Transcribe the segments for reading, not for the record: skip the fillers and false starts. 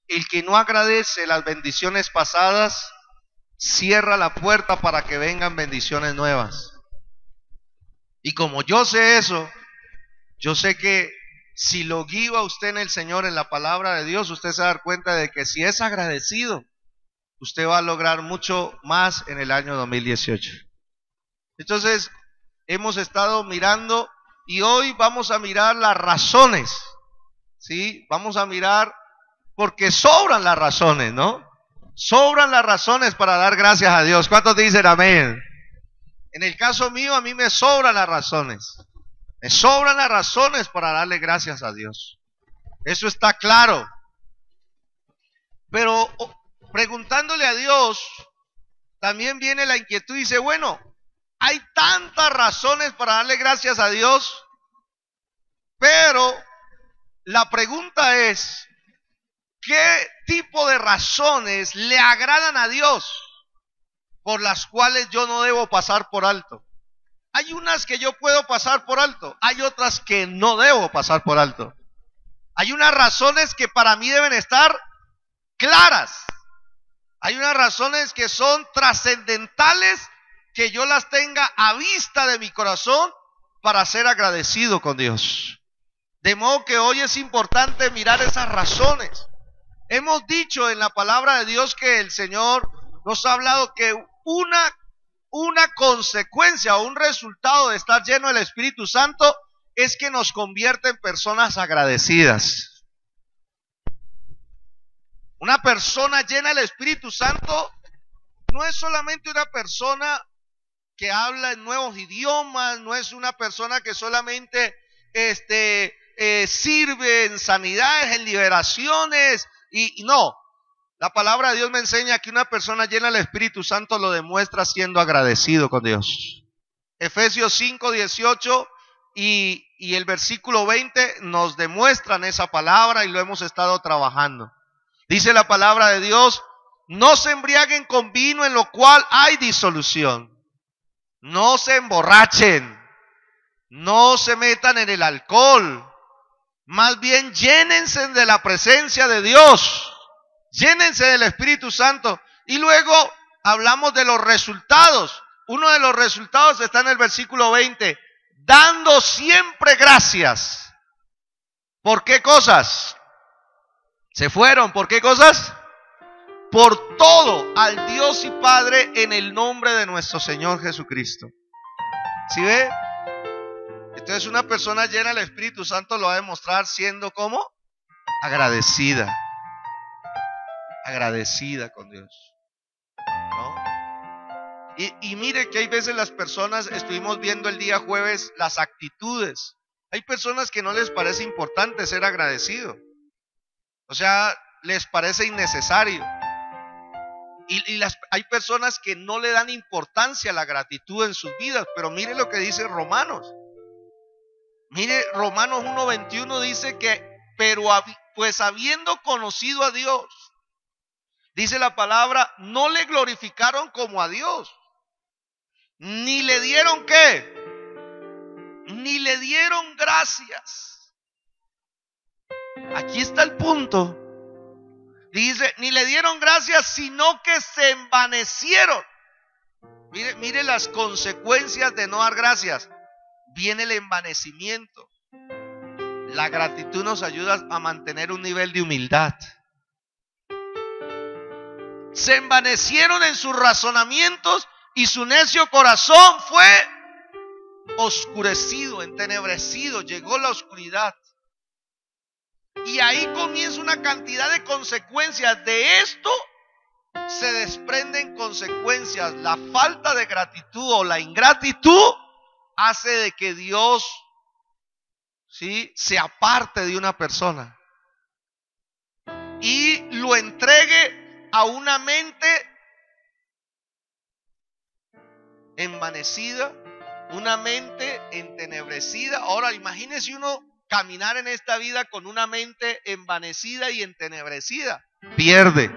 el que no agradece las bendiciones pasadas, cierra la puerta para que vengan bendiciones nuevas. Y como yo sé eso, yo sé que si lo guío a usted en el Señor, en la palabra de Dios, usted se va a dar cuenta de que si es agradecido, usted va a lograr mucho más en el año 2018. Entonces, hemos estado mirando y hoy vamos a mirar las razones, ¿sí? Vamos a mirar porque sobran las razones, ¿no? Sobran las razones para dar gracias a Dios. ¿Cuántos dicen amén? En el caso mío, a mí me sobran las razones. Me sobran las razones para darle gracias a Dios. Eso está claro. Pero preguntándole a Dios, también viene la inquietud y dice, bueno, hay tantas razones para darle gracias a Dios, pero la pregunta es, ¿qué tipo de razones le agradan a Dios por las cuales yo no debo pasar por alto? Hay unas que yo puedo pasar por alto, hay otras que no debo pasar por alto. Hay unas razones que para mí deben estar claras. Hay unas razones que son trascendentales, que yo las tenga a vista de mi corazón para ser agradecido con Dios. De modo que hoy es importante mirar esas razones. Hemos dicho en la palabra de Dios que el Señor nos ha hablado que una consecuencia o un resultado de estar lleno del Espíritu Santo es que nos convierte en personas agradecidas. Una persona llena del Espíritu Santo no es solamente una persona que habla en nuevos idiomas, no es una persona que solamente sirve en sanidades, en liberaciones, y no. La palabra de Dios me enseña que una persona llena del Espíritu Santo lo demuestra siendo agradecido con Dios. Efesios 5:18 y el versículo 20 nos demuestran esa palabra y lo hemos estado trabajando. Dice la palabra de Dios, no se embriaguen con vino en lo cual hay disolución. No se emborrachen, no se metan en el alcohol. Más bien llénense de la presencia de Dios. Llénense del Espíritu Santo. Y luego hablamos de los resultados. Uno de los resultados está en el versículo 20. Dando siempre gracias. ¿Por qué cosas? Se fueron. ¿Por qué cosas? Por todo al Dios y Padre en el nombre de nuestro Señor Jesucristo. ¿Sí ve? Entonces una persona llena del Espíritu Santo lo va a demostrar siendo ¿cómo? Agradecida. Agradecida con Dios, ¿no? Y mire que hay veces las personas, estuvimos viendo el día jueves las actitudes. Hay personas que no les parece importante ser agradecido. O sea, les parece innecesario. Hay personas que no le dan importancia a la gratitud en sus vidas. Pero mire lo que dice Romanos. Mire, Romanos 1:21 dice que, pero pues habiendo conocido a Dios, dice la palabra, no le glorificaron como a Dios, ni le dieron ¿qué? Ni le dieron gracias. Aquí está el punto. Dice, ni le dieron gracias, sino que se envanecieron. Mire las consecuencias de no dar gracias. Viene el envanecimiento. La gratitud nos ayuda a mantener un nivel de humildad. Se envanecieron en sus razonamientos y su necio corazón fue oscurecido, entenebrecido, llegó la oscuridad. Y ahí comienza una cantidad de consecuencias. De esto se desprenden consecuencias. La falta de gratitud o la ingratitud hace de que Dios, ¿sí?, se aparte de una persona y lo entregue a una mente envanecida, una mente entenebrecida. Ahora imagínese uno caminar en esta vida con una mente envanecida y entenebrecida. Pierde.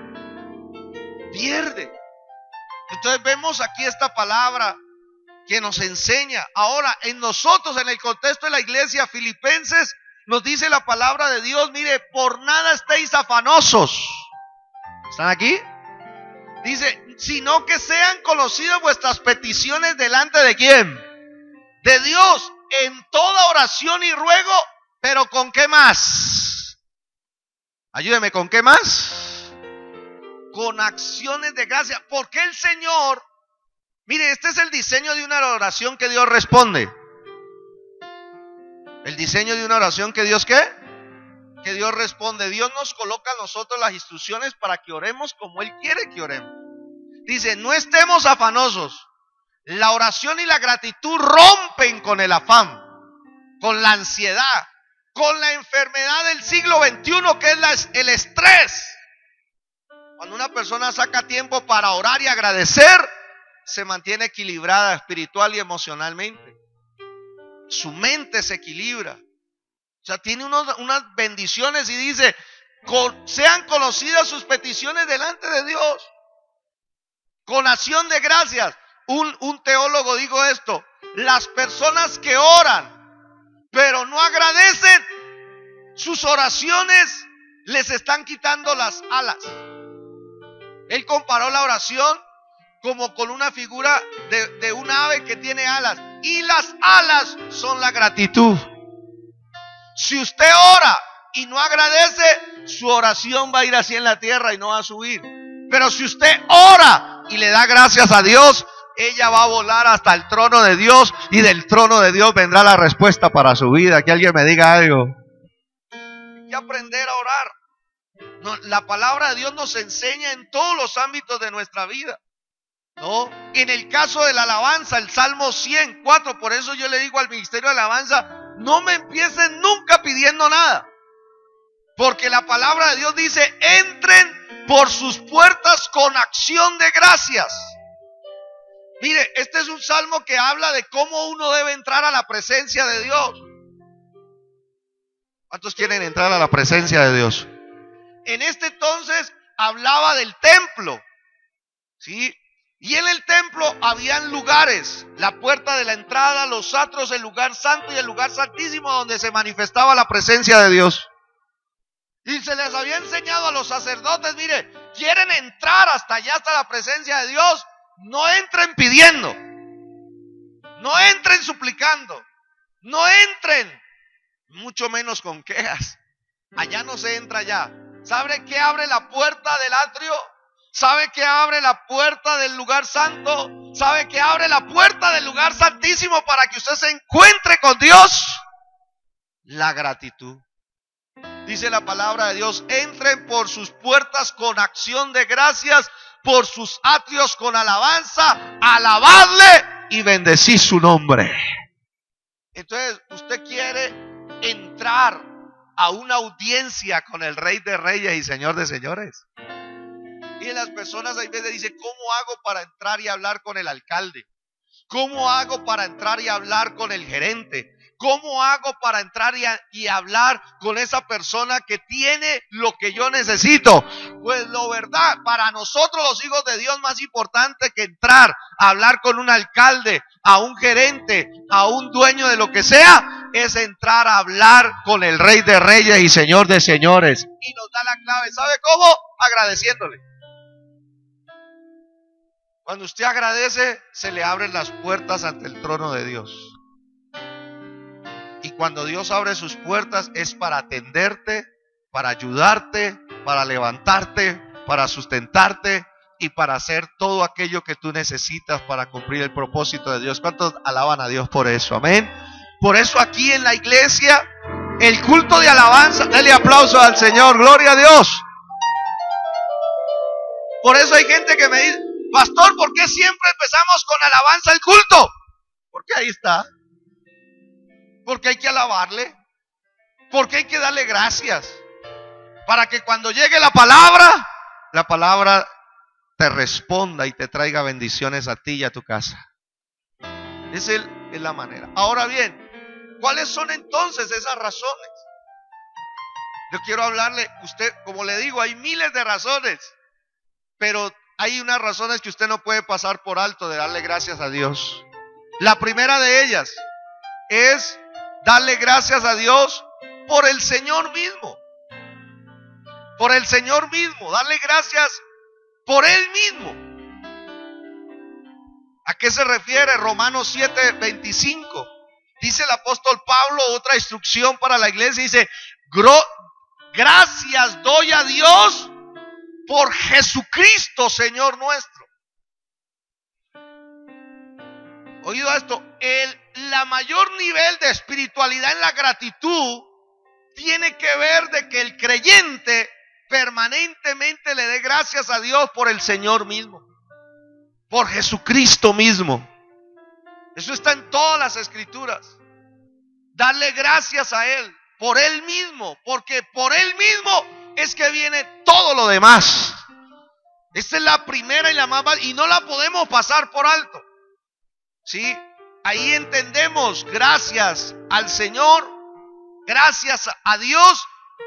Entonces vemos aquí esta palabra que nos enseña. Ahora en nosotros, en el contexto de la iglesia Filipenses, nos dice la palabra de Dios, mire, por nada estéis afanosos. ¿Están aquí? Dice, sino que sean conocidas vuestras peticiones delante de ¿quién? De Dios, en toda oración y ruego, pero ¿con qué más? Ayúdeme, ¿con qué más? Con acciones de gracia, porque el Señor, mire, este es el diseño de una oración que Dios responde. El diseño de una oración que Dios, ¿qué? Que Dios responde. Dios nos coloca a nosotros las instrucciones para que oremos como Él quiere que oremos. Dice, no estemos afanosos. La oración y la gratitud rompen con el afán, con la ansiedad, con la enfermedad del siglo XXI que es el estrés. Cuando una persona saca tiempo para orar y agradecer, se mantiene equilibrada espiritual y emocionalmente. Su mente se equilibra. O sea, tiene unas bendiciones y dice, sean conocidas sus peticiones delante de Dios. Con acción de gracias. Un teólogo dijo esto: las personas que oran pero no agradecen, sus oraciones les están quitando las alas. Él comparó la oración como con una figura de un ave que tiene alas, y las alas son la gratitud. Si usted ora y no agradece, su oración va a ir así en la tierra y no va a subir. Pero si usted ora y le da gracias a Dios, ella va a volar hasta el trono de Dios, y del trono de Dios vendrá la respuesta para su vida. Que alguien me diga algo. Hay que aprender a orar. La palabra de Dios nos enseña en todos los ámbitos de nuestra vida, ¿no? En el caso de la alabanza, el Salmo 104, por eso yo le digo al ministerio de alabanza, no me empiecen nunca pidiendo nada, porque la palabra de Dios dice, entren por sus puertas con acción de gracias. Mire, este es un salmo que habla de cómo uno debe entrar a la presencia de Dios. ¿Cuántos quieren entrar a la presencia de Dios? En este entonces hablaba del templo, ¿sí? Y en el templo habían lugares: la puerta de la entrada, los atrios, el lugar santo y el lugar santísimo, donde se manifestaba la presencia de Dios. Y se les había enseñado a los sacerdotes, mire, quieren entrar hasta allá, hasta la presencia de Dios, no entren pidiendo, no entren suplicando, no entren, mucho menos con quejas. Allá no se entra ya. ¿Sabe qué abre la puerta del atrio? ¿Sabe qué abre la puerta del lugar santo? ¿Sabe qué abre la puerta del lugar santísimo para que usted se encuentre con Dios? La gratitud. Dice la palabra de Dios, entren por sus puertas con acción de gracias, por sus atrios con alabanza, alabadle y bendecid su nombre. Entonces, usted quiere entrar a una audiencia con el Rey de Reyes y Señor de Señores. Y las personas a veces dicen, ¿cómo hago para entrar y hablar con el alcalde? ¿Cómo hago para entrar y hablar con el gerente? ¿Cómo hago para entrar y hablar con esa persona que tiene lo que yo necesito? Pues lo verdad, para nosotros los hijos de Dios, más importante que entrar a hablar con un alcalde, a un gerente, a un dueño de lo que sea, es entrar a hablar con el Rey de Reyes y Señor de Señores. Y nos da la clave, ¿sabe cómo? Agradeciéndole. Cuando usted agradece, se le abren las puertas ante el trono de Dios. Y cuando Dios abre sus puertas es para atenderte, para ayudarte, para levantarte, para sustentarte y para hacer todo aquello que tú necesitas para cumplir el propósito de Dios. ¿Cuántos alaban a Dios por eso? Amén. Por eso aquí en la iglesia, el culto de alabanza, dale aplauso al Señor, gloria a Dios. Por eso hay gente que me dice, pastor, ¿por qué siempre empezamos con alabanza el culto? Porque ahí está. Porque hay que alabarle, porque hay que darle gracias, para que cuando llegue la palabra te responda y te traiga bendiciones a ti y a tu casa. Esa es la manera. Ahora bien, ¿cuáles son entonces esas razones? Yo quiero hablarle, usted, como le digo, hay miles de razones, pero hay unas razones que usted no puede pasar por alto de darle gracias a Dios. La primera de ellas es darle gracias a Dios por el Señor mismo. por el Señor mismo, darle gracias por Él mismo. ¿A qué se refiere? Romanos 7:25. Dice el apóstol Pablo, otra instrucción para la iglesia, dice: gracias doy a Dios por Jesucristo, Señor nuestro. Oído esto, la mayor nivel de espiritualidad en la gratitud tiene que ver de que el creyente permanentemente le dé gracias a Dios por el Señor mismo, por Jesucristo mismo. Eso está en todas las escrituras. Darle gracias a Él por Él mismo, porque por Él mismo es que viene todo lo demás. Esta es la primera y la más básica, y no la podemos pasar por alto. ¿Sí? Ahí entendemos, gracias al Señor, gracias a Dios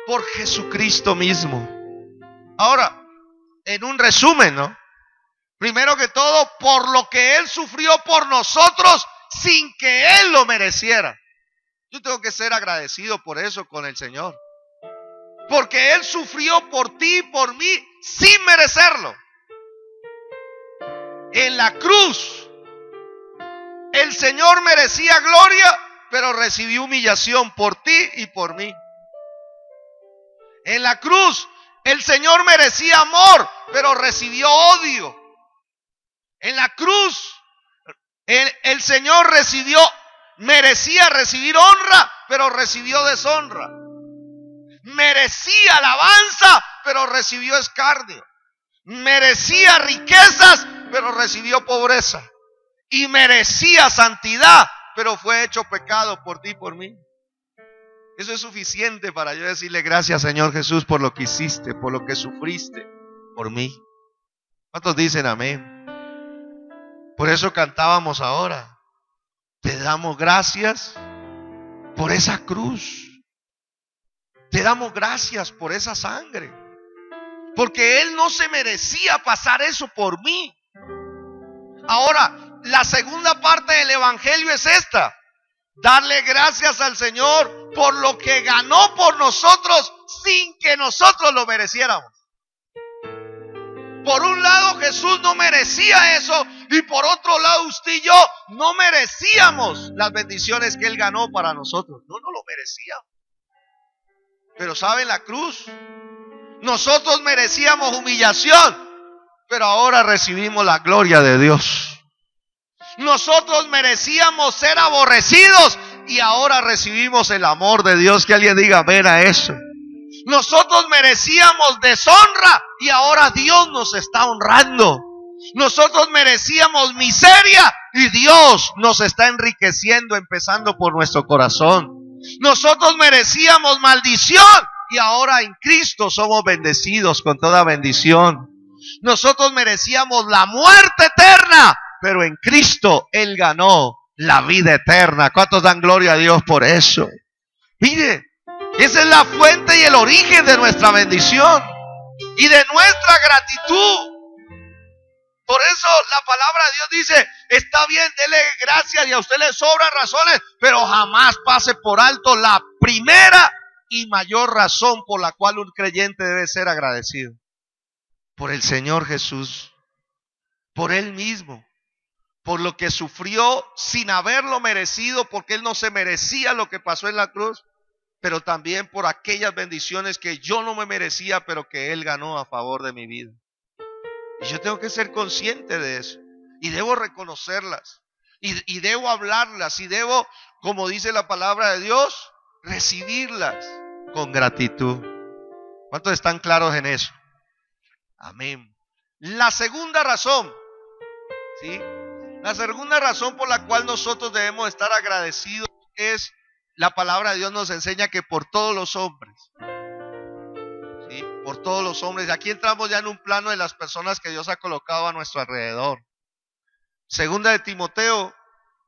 por Jesucristo mismo. Ahora, en un resumen, ¿no? Primero que todo, por lo que Él sufrió por nosotros sin que Él lo mereciera. Yo tengo que ser agradecido por eso con el Señor. Porque Él sufrió por ti y por mí sin merecerlo. En la cruz, el Señor merecía gloria, pero recibió humillación por ti y por mí. En la cruz, el Señor merecía amor, pero recibió odio. En la cruz, el Señor merecía recibir honra, pero recibió deshonra. Merecía alabanza, pero recibió escarnio. Merecía riquezas, pero recibió pobreza. Y merecía santidad, pero fue hecho pecado por ti y por mí. Eso es suficiente para yo decirle gracias, Señor Jesús, por lo que hiciste, por lo que sufriste por mí. ¿Cuántos dicen amén? Por eso cantábamos ahora: te damos gracias por esa cruz. Te damos gracias por esa sangre. Porque Él no se merecía pasar eso por mí. Ahora, la segunda parte del evangelio es esta: darle gracias al Señor por lo que ganó por nosotros sin que nosotros lo mereciéramos. Por un lado, Jesús no merecía eso, y por otro lado, usted y yo no merecíamos las bendiciones que Él ganó para nosotros. No lo merecíamos. Pero ¿saben? La cruz, nosotros merecíamos humillación, pero ahora recibimos la gloria de Dios. Nosotros merecíamos ser aborrecidos y ahora recibimos el amor de Dios. Que alguien diga amén a eso. Nosotros merecíamos deshonra y ahora Dios nos está honrando. Nosotros merecíamos miseria y Dios nos está enriqueciendo, empezando por nuestro corazón. Nosotros merecíamos maldición y ahora en Cristo somos bendecidos con toda bendición. Nosotros merecíamos la muerte eterna, pero en Cristo Él ganó la vida eterna. ¿Cuántos dan gloria a Dios por eso? Mire, esa es la fuente y el origen de nuestra bendición y de nuestra gratitud. Por eso la palabra de Dios dice: está bien, dele gracias y a usted le sobran razones, pero jamás pase por alto la primera y mayor razón por la cual un creyente debe ser agradecido. Por el Señor Jesús, por Él mismo, por lo que sufrió sin haberlo merecido, porque Él no se merecía lo que pasó en la cruz, pero también por aquellas bendiciones que yo no me merecía, pero que Él ganó a favor de mi vida. Y yo tengo que ser consciente de eso, y debo reconocerlas, y debo hablarlas, y debo, como dice la palabra de Dios, recibirlas con gratitud. ¿Cuántos están claros en eso? Amén. La segunda razón, ¿sí? La segunda razón por la cual nosotros debemos estar agradecidos es: la palabra de Dios nos enseña que por todos los hombres, ¿sí? Por todos los hombres. Aquí entramos ya en un plano de las personas que Dios ha colocado a nuestro alrededor.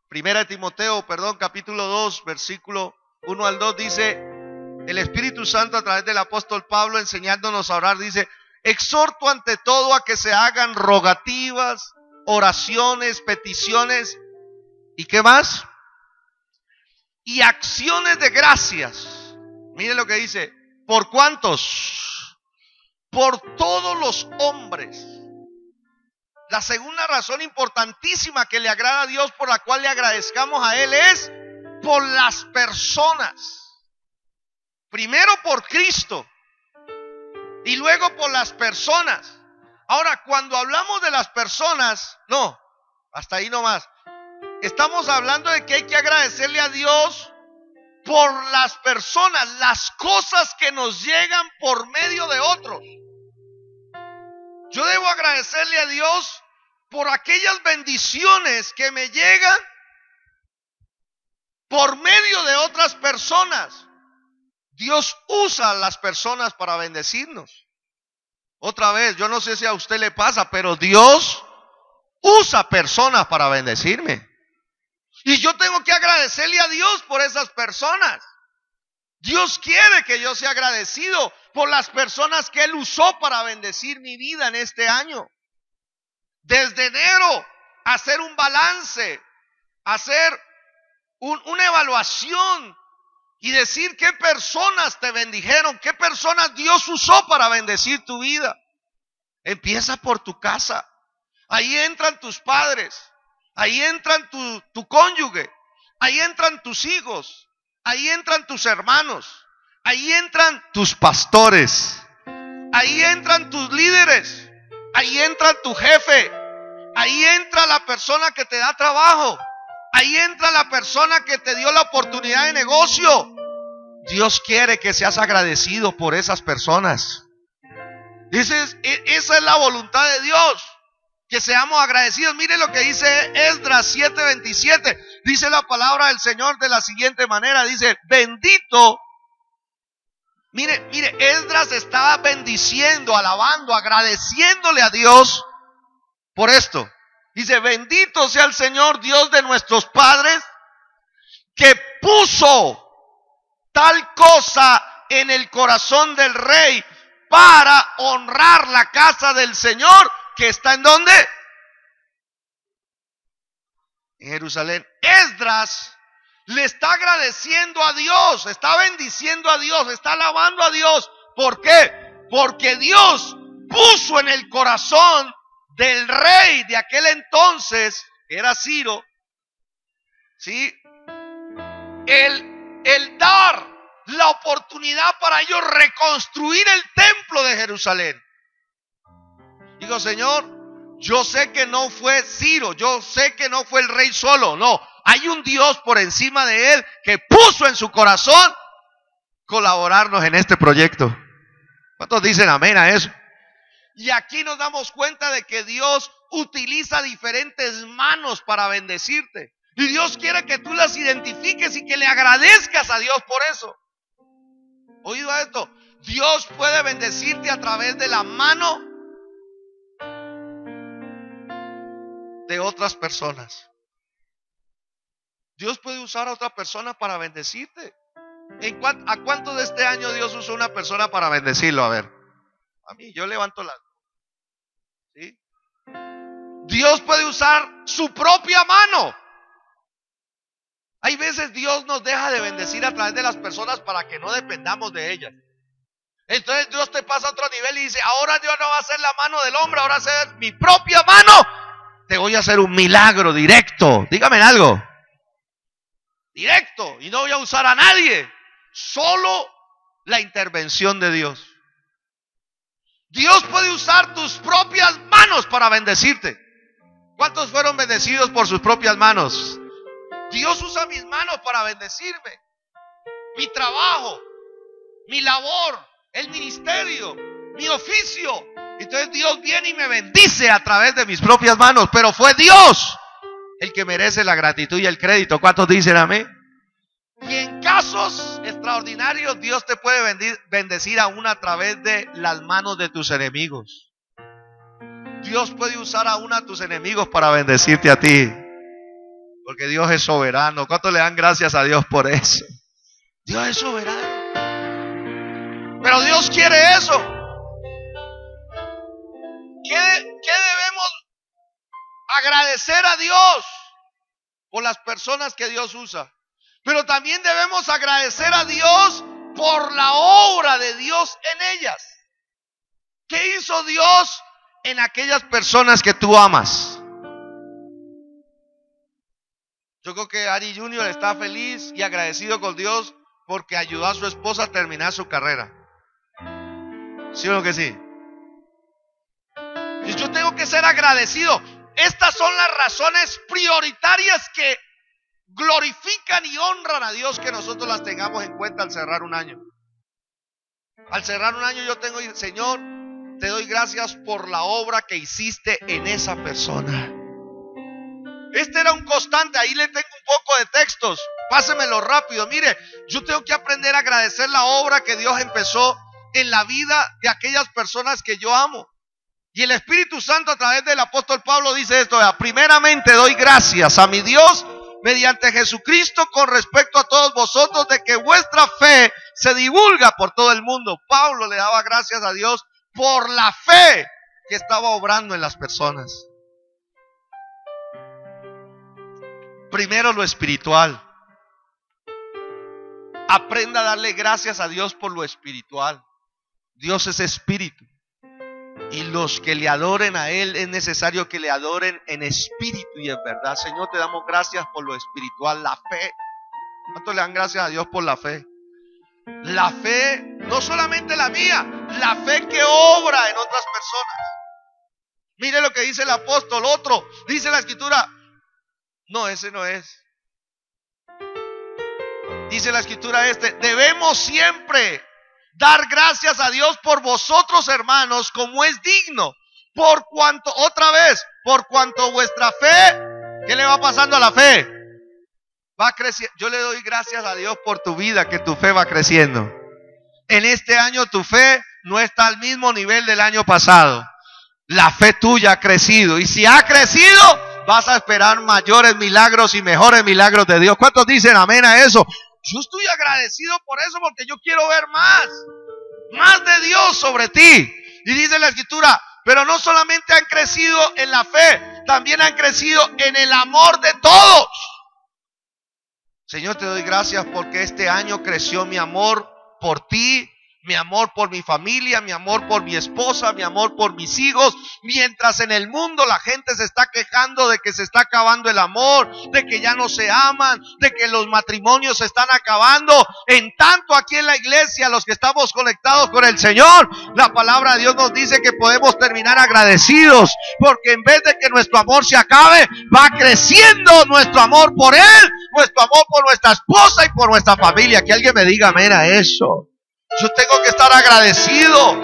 Primera de Timoteo, capítulo 2, versículo 1 al 2 dice: el Espíritu Santo a través del apóstol Pablo enseñándonos a orar, dice: exhorto ante todo a que se hagan rogativas, oraciones, peticiones, ¿y qué más? Y acciones de gracias. Mire lo que dice: ¿por cuántos? por todos los hombres. La segunda razón importantísima que le agrada a Dios, por la cual le agradezcamos a Él, es por las personas. Primero por Cristo y luego por las personas. Ahora, cuando hablamos de las personas, no, hasta ahí nomás. Estamos hablando de que hay que agradecerle a Dios por las personas, las cosas que nos llegan por medio de otros. Yo debo agradecerle a Dios por aquellas bendiciones que me llegan por medio de otras personas. Dios usa a las personas para bendecirnos. Otra vez, yo no sé si a usted le pasa, pero Dios usa personas para bendecirme. Y yo tengo que agradecerle a Dios por esas personas. Dios quiere que yo sea agradecido por las personas que Él usó para bendecir mi vida en este año. Desde enero, hacer un balance, hacer una evaluación y decir qué personas te bendijeron, qué personas Dios usó para bendecir tu vida. Empieza por tu casa. Ahí entran tus padres, ahí entran tu cónyuge, ahí entran tus hijos, ahí entran tus hermanos, ahí entran tus pastores, ahí entran tus líderes, ahí entra tu jefe, ahí entra la persona que te da trabajo, ahí entra la persona que te dio la oportunidad de negocio. Dios quiere que seas agradecido por esas personas. Esa es la voluntad de Dios, que seamos agradecidos. Mire lo que dice Esdras 7:27. Dice la palabra del Señor de la siguiente manera. Dice, bendito. Mire, Esdras estaba bendiciendo, alabando, agradeciéndole a Dios por esto. Dice, bendito sea el Señor Dios de nuestros padres, que puso tal cosa en el corazón del rey para honrar la casa del Señor, que está ¿en dónde? En Jerusalén. Esdras le está agradeciendo a Dios, está bendiciendo a Dios, está alabando a Dios. ¿Por qué? Porque Dios puso en el corazón del rey de aquel entonces, que era Ciro, ¿sí?, el dar la oportunidad para ellos reconstruir el templo de Jerusalén. Digo, Señor, yo sé que no fue Ciro, yo sé que no fue el rey solo, no, hay un Dios por encima de él que puso en su corazón colaborarnos en este proyecto. ¿Cuántos dicen amén a eso? Y aquí nos damos cuenta de que Dios utiliza diferentes manos para bendecirte. Y Dios quiere que tú las identifiques y que le agradezcas a Dios por eso. Oído a esto, Dios puede bendecirte a través de la mano de otras personas. Dios puede usar a otra persona para bendecirte. ¿A cuánto de este año Dios usó una persona para bendecirlo? A ver, a mí, yo levanto la... ¿sí? Dios puede usar su propia mano. Hay veces Dios nos deja de bendecir a través de las personas para que no dependamos de ellas. Entonces Dios te pasa a otro nivel y dice, ahora Dios no va a hacer la mano del hombre, ahora va a ser mi propia mano. Te voy a hacer un milagro directo. Dígame algo. Directo. Y no voy a usar a nadie. Solo la intervención de Dios. Dios puede usar tus propias manos para bendecirte. ¿Cuántos fueron bendecidos por sus propias manos? Dios usa mis manos para bendecirme. Mi trabajo, mi labor, el ministerio, mi oficio. Entonces Dios viene y me bendice a través de mis propias manos. Pero fue Dios el que merece la gratitud y el crédito. ¿Cuántos dicen amén? Y en casos extraordinarios Dios te puede bendecir aún a través de las manos de tus enemigos. Dios puede usar aún a tus enemigos para bendecirte a ti. Porque Dios es soberano. ¿Cuántos le dan gracias a Dios por eso? Dios es soberano. Pero Dios quiere eso. ¿Qué debemos agradecer a Dios? Por las personas que Dios usa. Pero también debemos agradecer a Dios por la obra de Dios en ellas. ¿Qué hizo Dios en aquellas personas que tú amas? Yo creo que Ari Junior está feliz y agradecido con Dios porque ayudó a su esposa a terminar su carrera. ¿Sí o no que sí? Y yo tengo que ser agradecido. Estas son las razones prioritarias que glorifican y honran a Dios, que nosotros las tengamos en cuenta al cerrar un año. Al cerrar un año yo tengo, Señor, te doy gracias por la obra que hiciste en esa persona. Este era un constante. Ahí le tengo un poco de textos. Pásemelo rápido. Mire, yo tengo que aprender a agradecer la obra que Dios empezó en la vida de aquellas personas que yo amo. Y el Espíritu Santo a través del apóstol Pablo dice esto: primeramente doy gracias a mi Dios mediante Jesucristo con respecto a todos vosotros, de que vuestra fe se divulga por todo el mundo. Pablo le daba gracias a Dios por la fe que estaba obrando en las personas. Primero lo espiritual. Aprenda a darle gracias a Dios por lo espiritual. Dios es espíritu, y los que le adoren a Él es necesario que le adoren en espíritu y en verdad. Señor, te damos gracias por lo espiritual, la fe. ¿Cuánto le dan gracias a Dios por la fe? La fe, no solamente la mía, la fe que obra en otras personas. Mire lo que dice el apóstol. Otro, dice la escritura. No, ese no es. Dice la escritura debemos siempre dar gracias a Dios por vosotros, hermanos, como es digno, por cuanto vuestra fe, ¿qué le va pasando a la fe? Va creciendo. Yo le doy gracias a Dios por tu vida, que tu fe va creciendo. En este año tu fe no está al mismo nivel del año pasado. La fe tuya ha crecido, y si ha crecido, vas a esperar mayores milagros y mejores milagros de Dios. ¿Cuántos dicen amén a eso? Yo estoy agradecido por eso, porque yo quiero ver más de Dios sobre ti. Y dice la escritura, pero no solamente han crecido en la fe, también han crecido en el amor de todos. Señor, te doy gracias porque este año creció mi amor por ti, mi amor por mi familia, mi amor por mi esposa, mi amor por mis hijos. Mientras en el mundo la gente se está quejando de que se está acabando el amor, de que ya no se aman, de que los matrimonios se están acabando, en tanto aquí en la iglesia, los que estamos conectados con el Señor, la palabra de Dios nos dice que podemos terminar agradecidos, porque en vez de que nuestro amor se acabe, va creciendo nuestro amor por Él, nuestro amor por nuestra esposa y por nuestra familia. Que alguien me diga amén a eso. Yo tengo que estar agradecido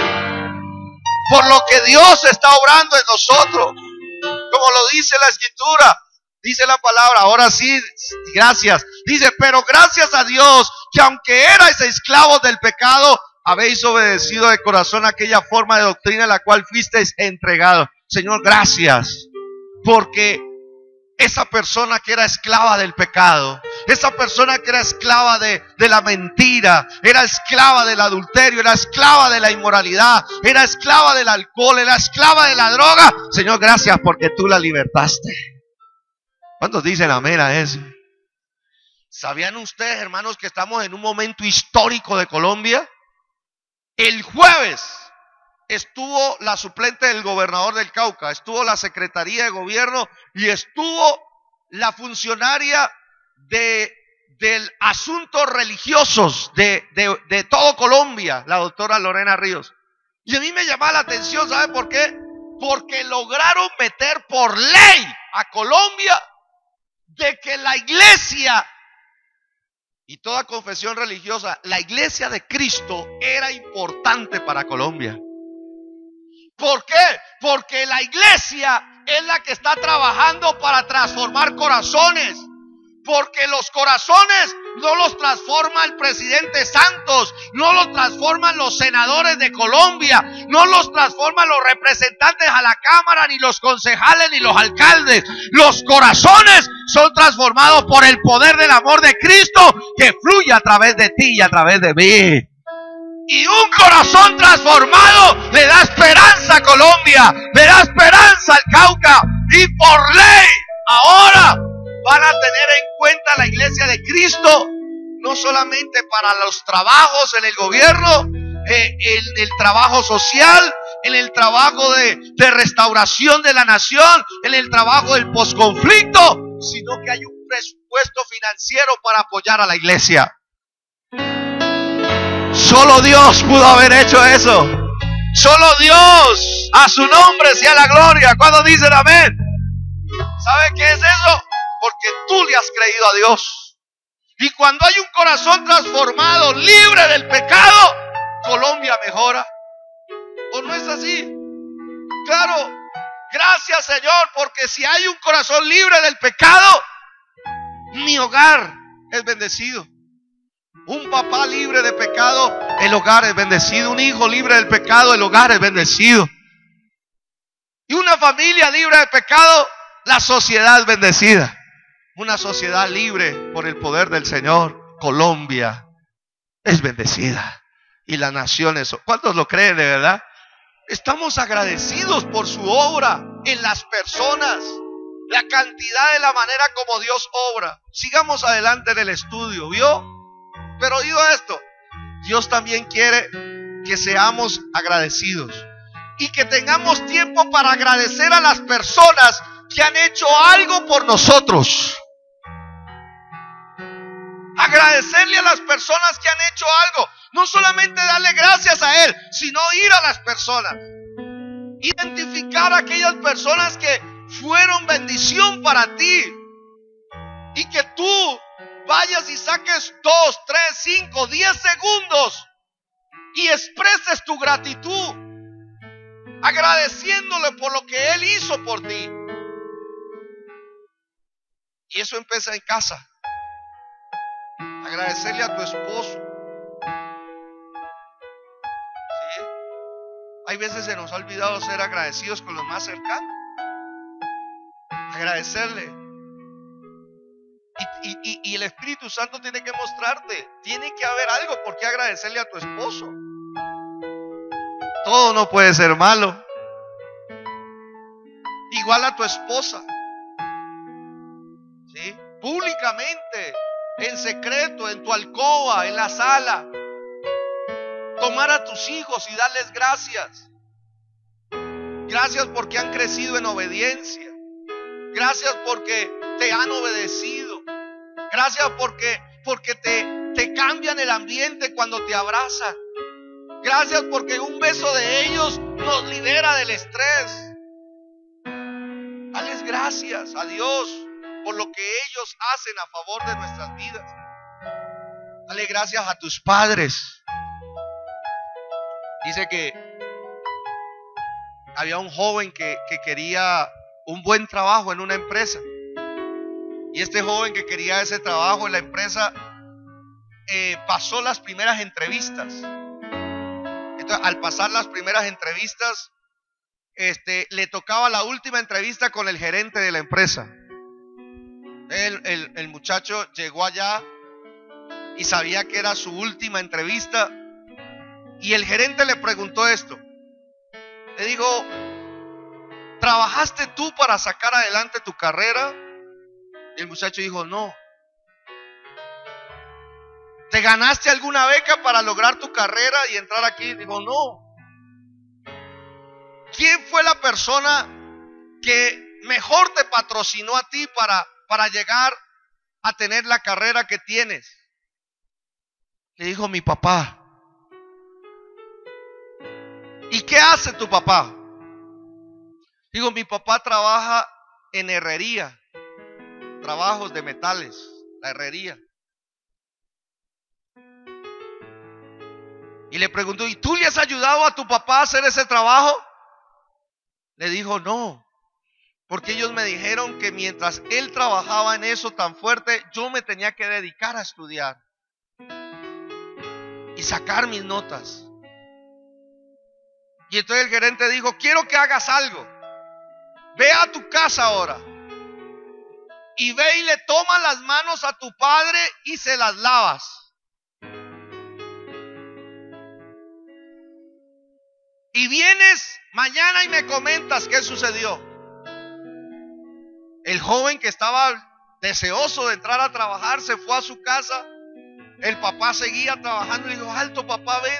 por lo que Dios está obrando en nosotros. Como lo dice la escritura, dice la palabra, ahora sí, gracias. Dice, pero gracias a Dios que aunque erais esclavos del pecado, habéis obedecido de corazón aquella forma de doctrina a la cual fuisteis entregados. Señor, gracias, porque esa persona que era esclava del pecado, esa persona que era esclava de la mentira, era esclava del adulterio, era esclava de la inmoralidad, era esclava del alcohol, era esclava de la droga. Señor, gracias porque tú la libertaste. ¿Cuántos dicen amén a eso? ¿Sabían ustedes, hermanos, que estamos en un momento histórico de Colombia? El jueves estuvo la suplente del gobernador del Cauca, estuvo la Secretaría de Gobierno y estuvo la funcionaria del asuntos religiosos de todo Colombia, la doctora Lorena Ríos. Y a mí me llamaba la atención, ¿sabe por qué? Porque lograron meter por ley a Colombia de que la iglesia y toda confesión religiosa, la iglesia de Cristo era importante para Colombia. ¿Por qué? Porque la iglesia es la que está trabajando para transformar corazones. Porque los corazones no los transforma el presidente Santos, no los transforman los senadores de Colombia, no los transforman los representantes a la Cámara, ni los concejales, ni los alcaldes. Los corazones son transformados por el poder del amor de Cristo que fluye a través de ti y a través de mí. Y un corazón transformado le da esperanza a Colombia, le da esperanza al Cauca. Y por ley ahora van a tener en cuenta la iglesia de Cristo, no solamente para los trabajos en el gobierno, en el trabajo social, en el trabajo de restauración de la nación, en el trabajo del posconflicto, sino que hay un presupuesto financiero para apoyar a la iglesia. Solo Dios pudo haber hecho eso. Solo Dios, a su nombre sea la gloria. ¿Cuándo dicen amén? ¿Sabe qué es eso? Porque tú le has creído a Dios. Y cuando hay un corazón transformado, libre del pecado, Colombia mejora. ¿O no es así? Claro, gracias Señor, porque si hay un corazón libre del pecado, mi hogar es bendecido. Un papá libre de pecado, el hogar es bendecido. Un hijo libre del pecado, el hogar es bendecido. Y una familia libre de pecado, la sociedad es bendecida. Una sociedad libre por el poder del Señor, Colombia, es bendecida. Y las naciones, ¿cuántos lo creen de verdad? Estamos agradecidos por su obra en las personas, la cantidad de la manera como Dios obra. Sigamos adelante en el estudio, ¿vio? Pero digo esto, Dios también quiere que seamos agradecidos y que tengamos tiempo para agradecer a las personas que han hecho algo por nosotros. Agradecerle a las personas que han hecho algo. No solamente darle gracias a Él, sino ir a las personas. Identificar a aquellas personas que fueron bendición para ti. Y que tú vayas y saques 2, 3, 5, 10 segundos y expreses tu gratitud, agradeciéndole por lo que Él hizo por ti. Y eso empieza en casa. Agradecerle a tu esposo. ¿Sí? Hay veces se nos ha olvidado ser agradecidos con los más cercanos. Agradecerle. Y el Espíritu Santo tiene que mostrarte. Tiene que haber algo por qué agradecerle a tu esposo. Todo no puede ser malo. Igual a tu esposa. ¿Sí? Públicamente, en secreto, en tu alcoba, en la sala. Tomar a tus hijos y darles gracias. Gracias porque han crecido en obediencia. Gracias porque te han obedecido. Gracias porque te cambian el ambiente cuando te abrazan. Gracias porque un beso de ellos nos libera del estrés. Dales gracias a Dios por lo que ellos hacen a favor de nuestras vidas. Dale gracias a tus padres. Dice que había un joven que quería un buen trabajo en una empresa. Y este joven que quería ese trabajo en la empresa pasó las primeras entrevistas. Entonces, al pasar las primeras entrevistas, le tocaba la última entrevista con el gerente de la empresa. El muchacho llegó allá y sabía que era su última entrevista. Y el gerente le preguntó esto. Le dijo: ¿trabajaste tú para sacar adelante tu carrera? Y el muchacho dijo: no. ¿Te ganaste alguna beca para lograr tu carrera y entrar aquí? Dijo: no. ¿Quién fue la persona que mejor te patrocinó a ti para llegar a tener la carrera que tienes? Le dijo: mi papá. ¿Y qué hace tu papá? Digo: mi papá trabaja en herrería, trabajos de metales, la herrería. Y le preguntó: ¿y tú le has ayudado a tu papá a hacer ese trabajo? Le dijo: no, porque ellos me dijeron que mientras él trabajaba en eso tan fuerte, yo me tenía que dedicar a estudiar y sacar mis notas. Y entonces el gerente dijo: quiero que hagas algo. Ve a tu casa ahora y ve y le tomas las manos a tu padre y se las lavas. Y vienes mañana y me comentas qué sucedió. El joven, que estaba deseoso de entrar a trabajar, se fue a su casa. El papá seguía trabajando y dijo: alto, papá, ven,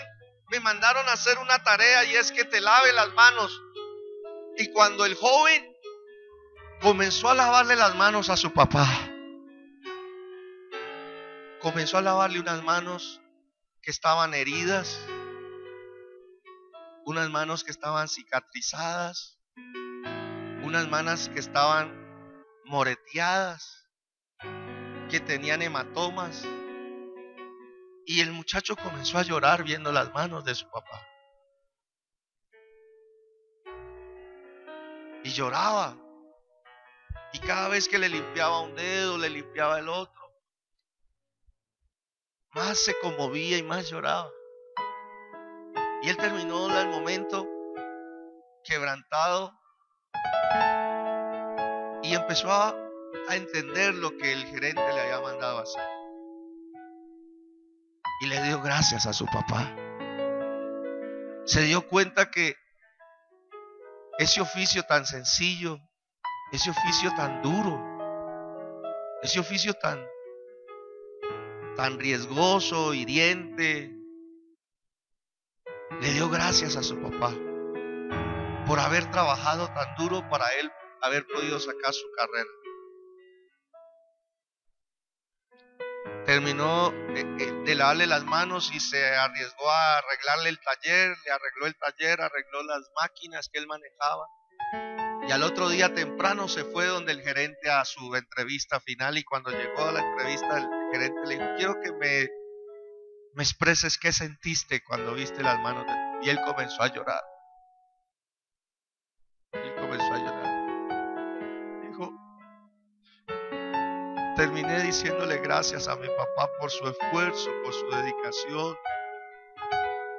me mandaron a hacer una tarea y es que te lave las manos. Y cuando el joven comenzó a lavarle las manos a su papá, comenzó a lavarle unas manos que estaban heridas, unas manos que estaban cicatrizadas, unas manos que estaban moreteadas, que tenían hematomas. Y el muchacho comenzó a llorar viendo las manos de su papá. Y lloraba. Y cada vez que le limpiaba un dedo, le limpiaba el otro, más se conmovía y más lloraba. Y él terminó el momento quebrantado y empezó a entender lo que el gerente le había mandado a hacer. Y le dio gracias a su papá. Se dio cuenta que ese oficio tan sencillo, ese oficio tan duro, ese oficio tan riesgoso, hiriente, le dio gracias a su papá por haber trabajado tan duro para él haber podido sacar su carrera. Terminó de lavarle las manos y se arriesgó a arreglarle el taller, le arregló el taller, arregló las máquinas que él manejaba. Y al otro día temprano se fue donde el gerente a su entrevista final, y cuando llegó a la entrevista el gerente le dijo: quiero que me expreses qué sentiste cuando viste las manos de... Y él comenzó a llorar. Él comenzó a llorar. Dijo: terminé diciéndole gracias a mi papá por su esfuerzo, por su dedicación,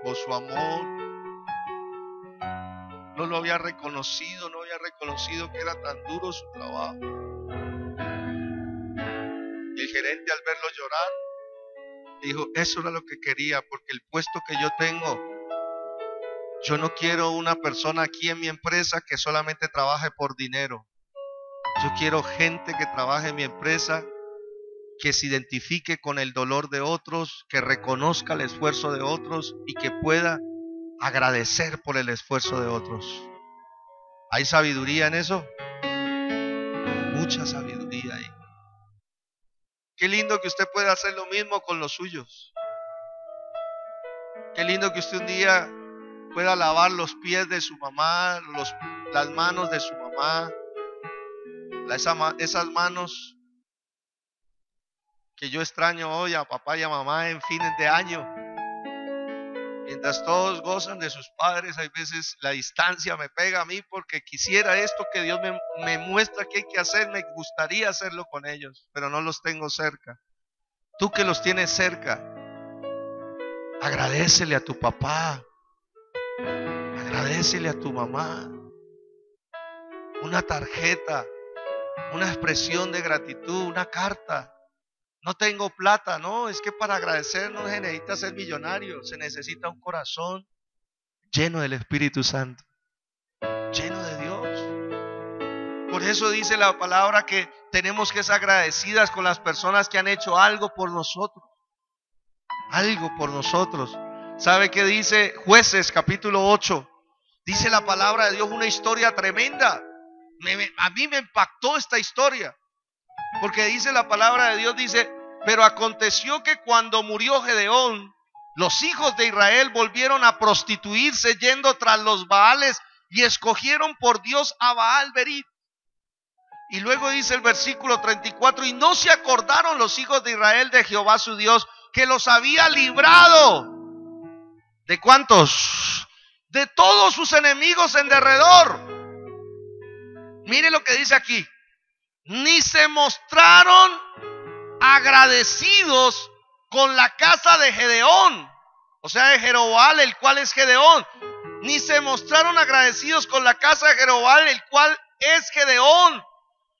por su amor. No lo había reconocido, no había reconocido que era tan duro su trabajo. Y el gerente, al verlo llorar, dijo: eso era lo que quería, porque el puesto que yo tengo, yo no quiero una persona aquí en mi empresa que solamente trabaje por dinero. Yo quiero gente que trabaje en mi empresa, que se identifique con el dolor de otros, que reconozca el esfuerzo de otros y que pueda agradecer por el esfuerzo de otros. ¿Hay sabiduría en eso? Mucha sabiduría ahí. Qué lindo que usted pueda hacer lo mismo con los suyos. Qué lindo que usted un día pueda lavar los pies de su mamá, las manos de su mamá, esas manos que yo extraño hoy a papá y a mamá en fines de año. Mientras todos gozan de sus padres, hay veces la distancia me pega a mí porque quisiera esto que Dios me muestra que hay que hacer, me gustaría hacerlo con ellos, pero no los tengo cerca. Tú que los tienes cerca, agradécele a tu papá, agradécele a tu mamá. Una tarjeta, una expresión de gratitud, una carta. No tengo plata, no, es que para agradecer no se necesita ser millonario, se necesita un corazón lleno del Espíritu Santo, lleno de Dios. Por eso dice la palabra que tenemos que ser agradecidas con las personas que han hecho algo por nosotros. Algo por nosotros. ¿Sabe qué dice Jueces capítulo 8? Dice la palabra de Dios una historia tremenda. A mí me impactó esta historia. Porque dice la palabra de Dios, dice: pero aconteció que cuando murió Gedeón, los hijos de Israel volvieron a prostituirse yendo tras los Baales y escogieron por Dios a Baal-Berit. Y luego dice el versículo 34: y no se acordaron los hijos de Israel de Jehová su Dios, que los había librado. ¿De cuántos? De todos sus enemigos en derredor. Mire lo que dice aquí: ni se mostraron agradecidos con la casa de Gedeón, o sea, de Jerobal, el cual es Gedeón. Ni se mostraron agradecidos con la casa de Jerobal, el cual es Gedeón,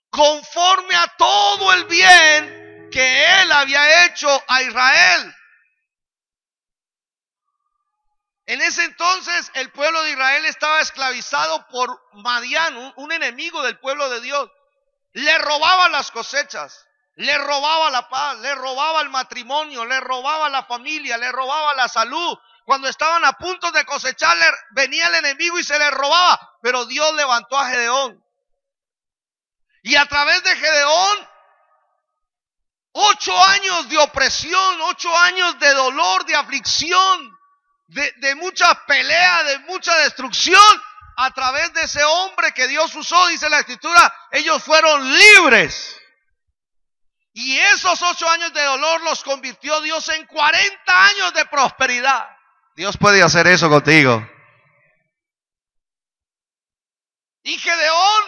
conforme a todo el bien que él había hecho a Israel. En ese entonces el pueblo de Israel estaba esclavizado por Madián, un enemigo del pueblo de Dios. Le robaba las cosechas, le robaba la paz, le robaba el matrimonio, le robaba la familia, le robaba la salud, Cuando estaban a punto de cosecharle, venía el enemigo y se le robaba. Pero Dios levantó a Gedeón. Y a través de Gedeón, 8 años de opresión, 8 años de dolor, de aflicción, de mucha pelea, de mucha destrucción. A través de ese hombre que Dios usó, dice la Escritura, ellos fueron libres. Y esos 8 años de dolor los convirtió Dios en 40 años de prosperidad. Dios puede hacer eso contigo. Y Gedeón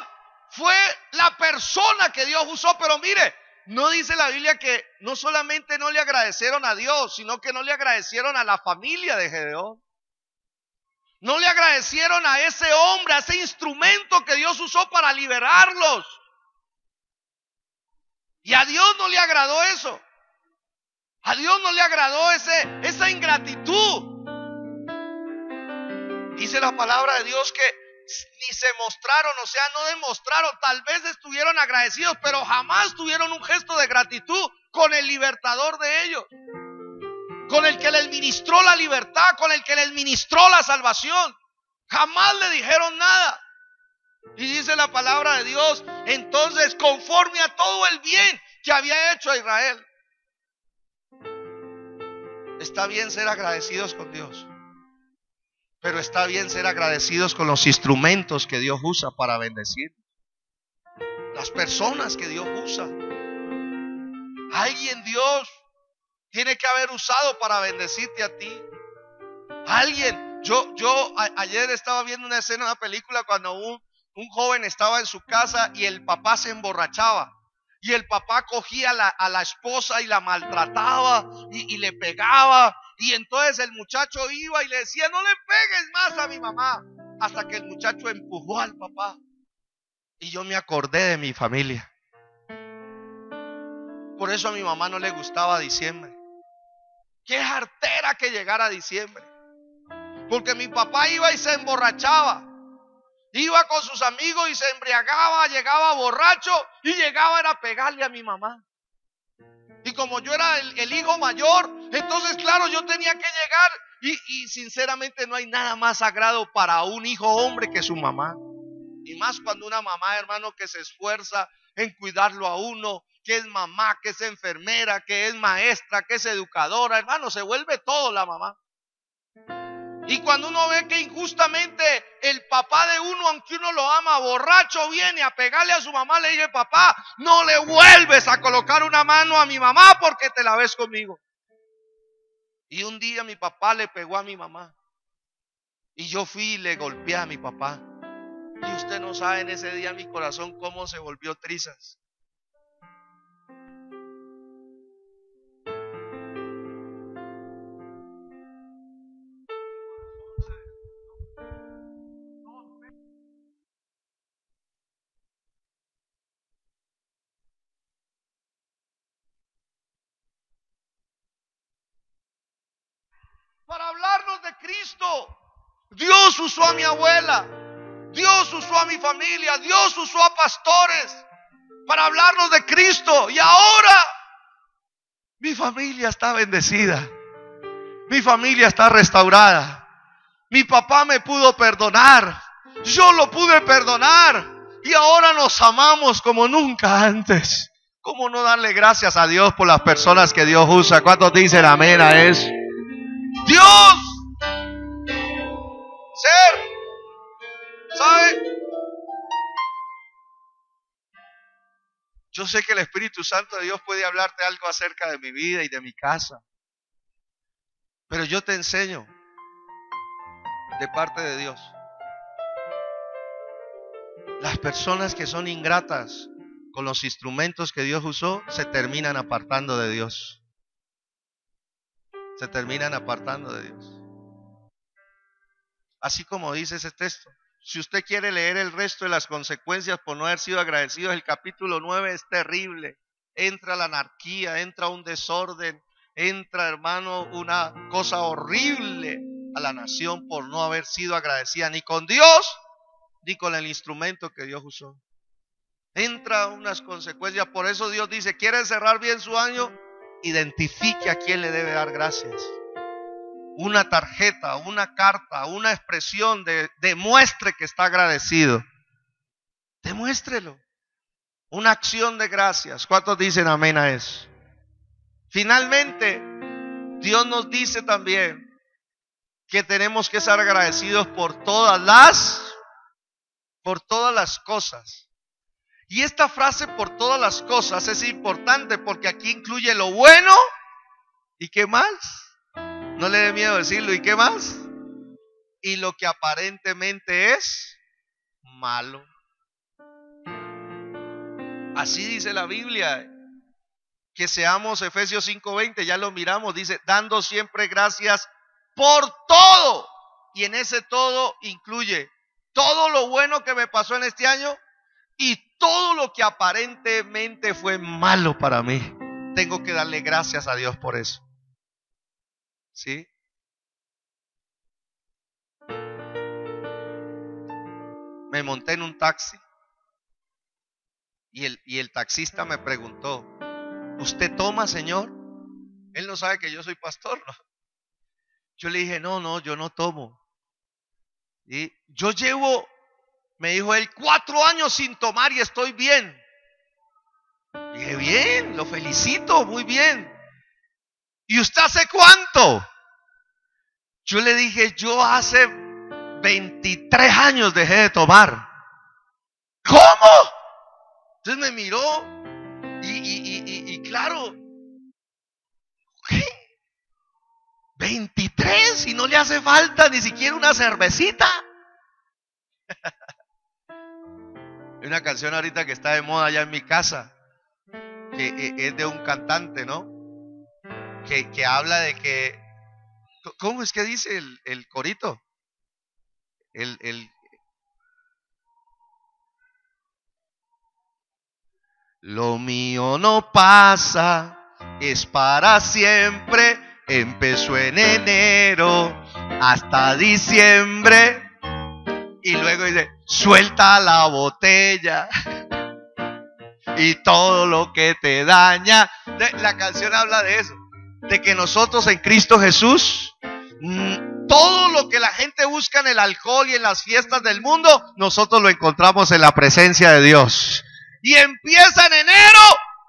fue la persona que Dios usó, pero mire, no dice la Biblia que no solamente no le agradecieron a Dios, sino que no le agradecieron a la familia de Gedeón. No le agradecieron a ese hombre, a ese instrumento que Dios usó para liberarlos. Y a Dios no le agradó eso. A Dios no le agradó esa ingratitud. Dice la palabra de Dios que ni se mostraron, o sea, no demostraron. Tal vez estuvieron agradecidos, pero jamás tuvieron un gesto de gratitud con el libertador de ellos, con el que les ministró la libertad, con el que les ministró la salvación. Jamás le dijeron nada. Y dice la palabra de Dios, entonces, conforme a todo el bien que había hecho a Israel. Está bien ser agradecidos con Dios, pero está bien ser agradecidos con los instrumentos que Dios usa para bendecir. Las personas que Dios usa. Alguien Dios tiene que haber usado para bendecirte a ti. Alguien. Ayer estaba viendo una escena, una película, cuando un joven estaba en su casa y el papá se emborrachaba. Y el papá cogía a la esposa y la maltrataba y le pegaba. Y entonces el muchacho iba y le decía, no le pegues más a mi mamá. Hasta que el muchacho empujó al papá. Y yo me acordé de mi familia. Por eso a mi mamá no le gustaba diciembre. Qué jartera que llegara diciembre. Porque mi papá iba y se emborrachaba. Iba con sus amigos y se embriagaba, llegaba borracho y llegaba a pegarle a mi mamá. Y como yo era el hijo mayor, entonces claro, yo tenía que llegar y sinceramente no hay nada más sagrado para un hijo hombre que su mamá. Y más cuando una mamá, hermano, que se esfuerza en cuidarlo a uno, que es mamá, que es enfermera, que es maestra, que es educadora, hermano, se vuelve todo la mamá. Y cuando uno ve que injustamente el papá de uno, aunque uno lo ama, borracho, viene a pegarle a su mamá, le dice, papá, no le vuelves a colocar una mano a mi mamá porque te la ves conmigo. Y un día mi papá le pegó a mi mamá. Y yo fui y le golpeé a mi papá. Y usted no sabe en ese día mi corazón cómo se volvió trizas. Para hablarnos de Cristo, Dios usó a mi abuela, Dios usó a mi familia, Dios usó a pastores para hablarnos de Cristo. Y ahora mi familia está bendecida, mi familia está restaurada. Mi papá me pudo perdonar, yo lo pude perdonar y ahora nos amamos como nunca antes. ¿Cómo no darle gracias a Dios por las personas que Dios usa? ¿Cuántos dicen amén a eso? Dios, ¿sabe? Yo sé que el Espíritu Santo de Dios puede hablarte algo acerca de mi vida y de mi casa, pero yo te enseño de parte de Dios. Las personas que son ingratas con los instrumentos que Dios usó se terminan apartando de Dios. Se terminan apartando de Dios. Así como dice ese texto. Si usted quiere leer el resto de las consecuencias por no haber sido agradecidos, el capítulo 9 es terrible. Entra la anarquía, entra un desorden, entra, hermano, una cosa horrible a la nación por no haber sido agradecida ni con Dios ni con el instrumento que Dios usó. Entra unas consecuencias. Por eso Dios dice, ¿quiere cerrar bien su año? Identifique a quién le debe dar gracias. una tarjeta, una carta, una expresión demuestre que está agradecido. Demuéstrelo. Una acción de gracias. ¿Cuántos dicen amén a eso? Finalmente, Dios nos dice también que tenemos que ser agradecidos por todas las cosas. Y esta frase por todas las cosas es importante porque aquí incluye lo bueno y ¿qué más? No le dé miedo decirlo, ¿y qué más? Y lo que aparentemente es malo. Así dice la Biblia, que seamos, Efesios 5:20, ya lo miramos, dice, dando siempre gracias por todo. Y en ese todo incluye todo lo bueno que me pasó en este año y todo lo que aparentemente fue malo para mí. Tengo que darle gracias a Dios por eso. ¿Sí? Me monté en un taxi y el taxista me preguntó, ¿usted toma, señor? Él no sabe que yo soy pastor, ¿no? Yo le dije, no, yo no tomo. Y yo llevo, me dijo él, 4 años sin tomar y estoy bien. Dije, bien, lo felicito, muy bien. ¿Y usted hace cuánto? Yo le dije, yo hace 23 años dejé de tomar. ¿Cómo? Entonces me miró y claro, ¿qué? 23 y no le hace falta ni siquiera una cervecita. Hay una canción ahorita que está de moda allá en mi casa, que es de un cantante, ¿no? Que habla de que, ¿cómo es que dice el corito? Lo mío no pasa, es para siempre. Empezó en enero hasta diciembre. Y luego dice, suelta la botella y todo lo que te daña. La canción habla de eso, de que nosotros en Cristo Jesús, todo lo que la gente busca en el alcohol y en las fiestas del mundo, nosotros lo encontramos en la presencia de Dios. Y empieza en enero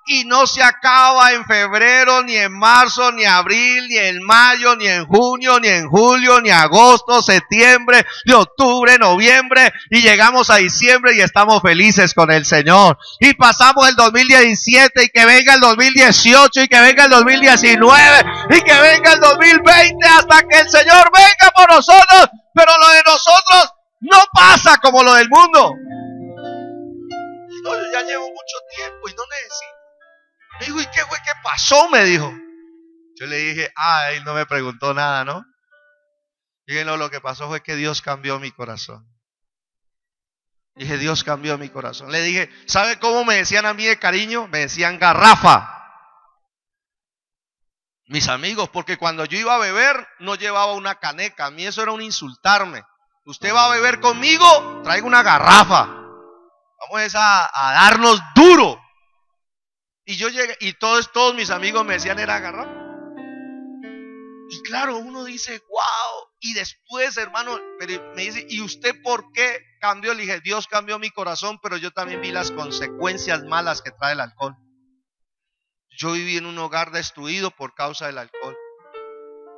y no se acaba en febrero, ni en marzo, ni abril, ni en mayo, ni en junio, ni en julio, ni agosto, septiembre, ni octubre, noviembre, y llegamos a diciembre y estamos felices con el Señor. Y pasamos el 2017 y que venga el 2018 y que venga el 2019 y que venga el 2020 hasta que el Señor venga por nosotros. Pero lo de nosotros no pasa como lo del mundo. No, yo ya llevo mucho tiempo y no necesito. Me dijo, ¿y qué fue que pasó? Me dijo. Yo le dije, él no me preguntó nada, ¿no? Dije, no, lo que pasó fue que Dios cambió mi corazón. Dije, Dios cambió mi corazón. Le dije, ¿sabe cómo me decían a mí de cariño? Me decían garrafa. Mis amigos, porque cuando yo iba a beber, no llevaba una caneca. A mí eso era un insultarme. Usted va a beber conmigo, traiga una garrafa. Vamos a darnos duro. Y yo llegué, y todos mis amigos me decían era garrafa. Y claro, uno dice, wow. Y después, hermano, me dice, ¿y usted por qué cambió? Le dije, Dios cambió mi corazón, pero yo también vi las consecuencias malas que trae el alcohol. Yo viví en un hogar destruido por causa del alcohol.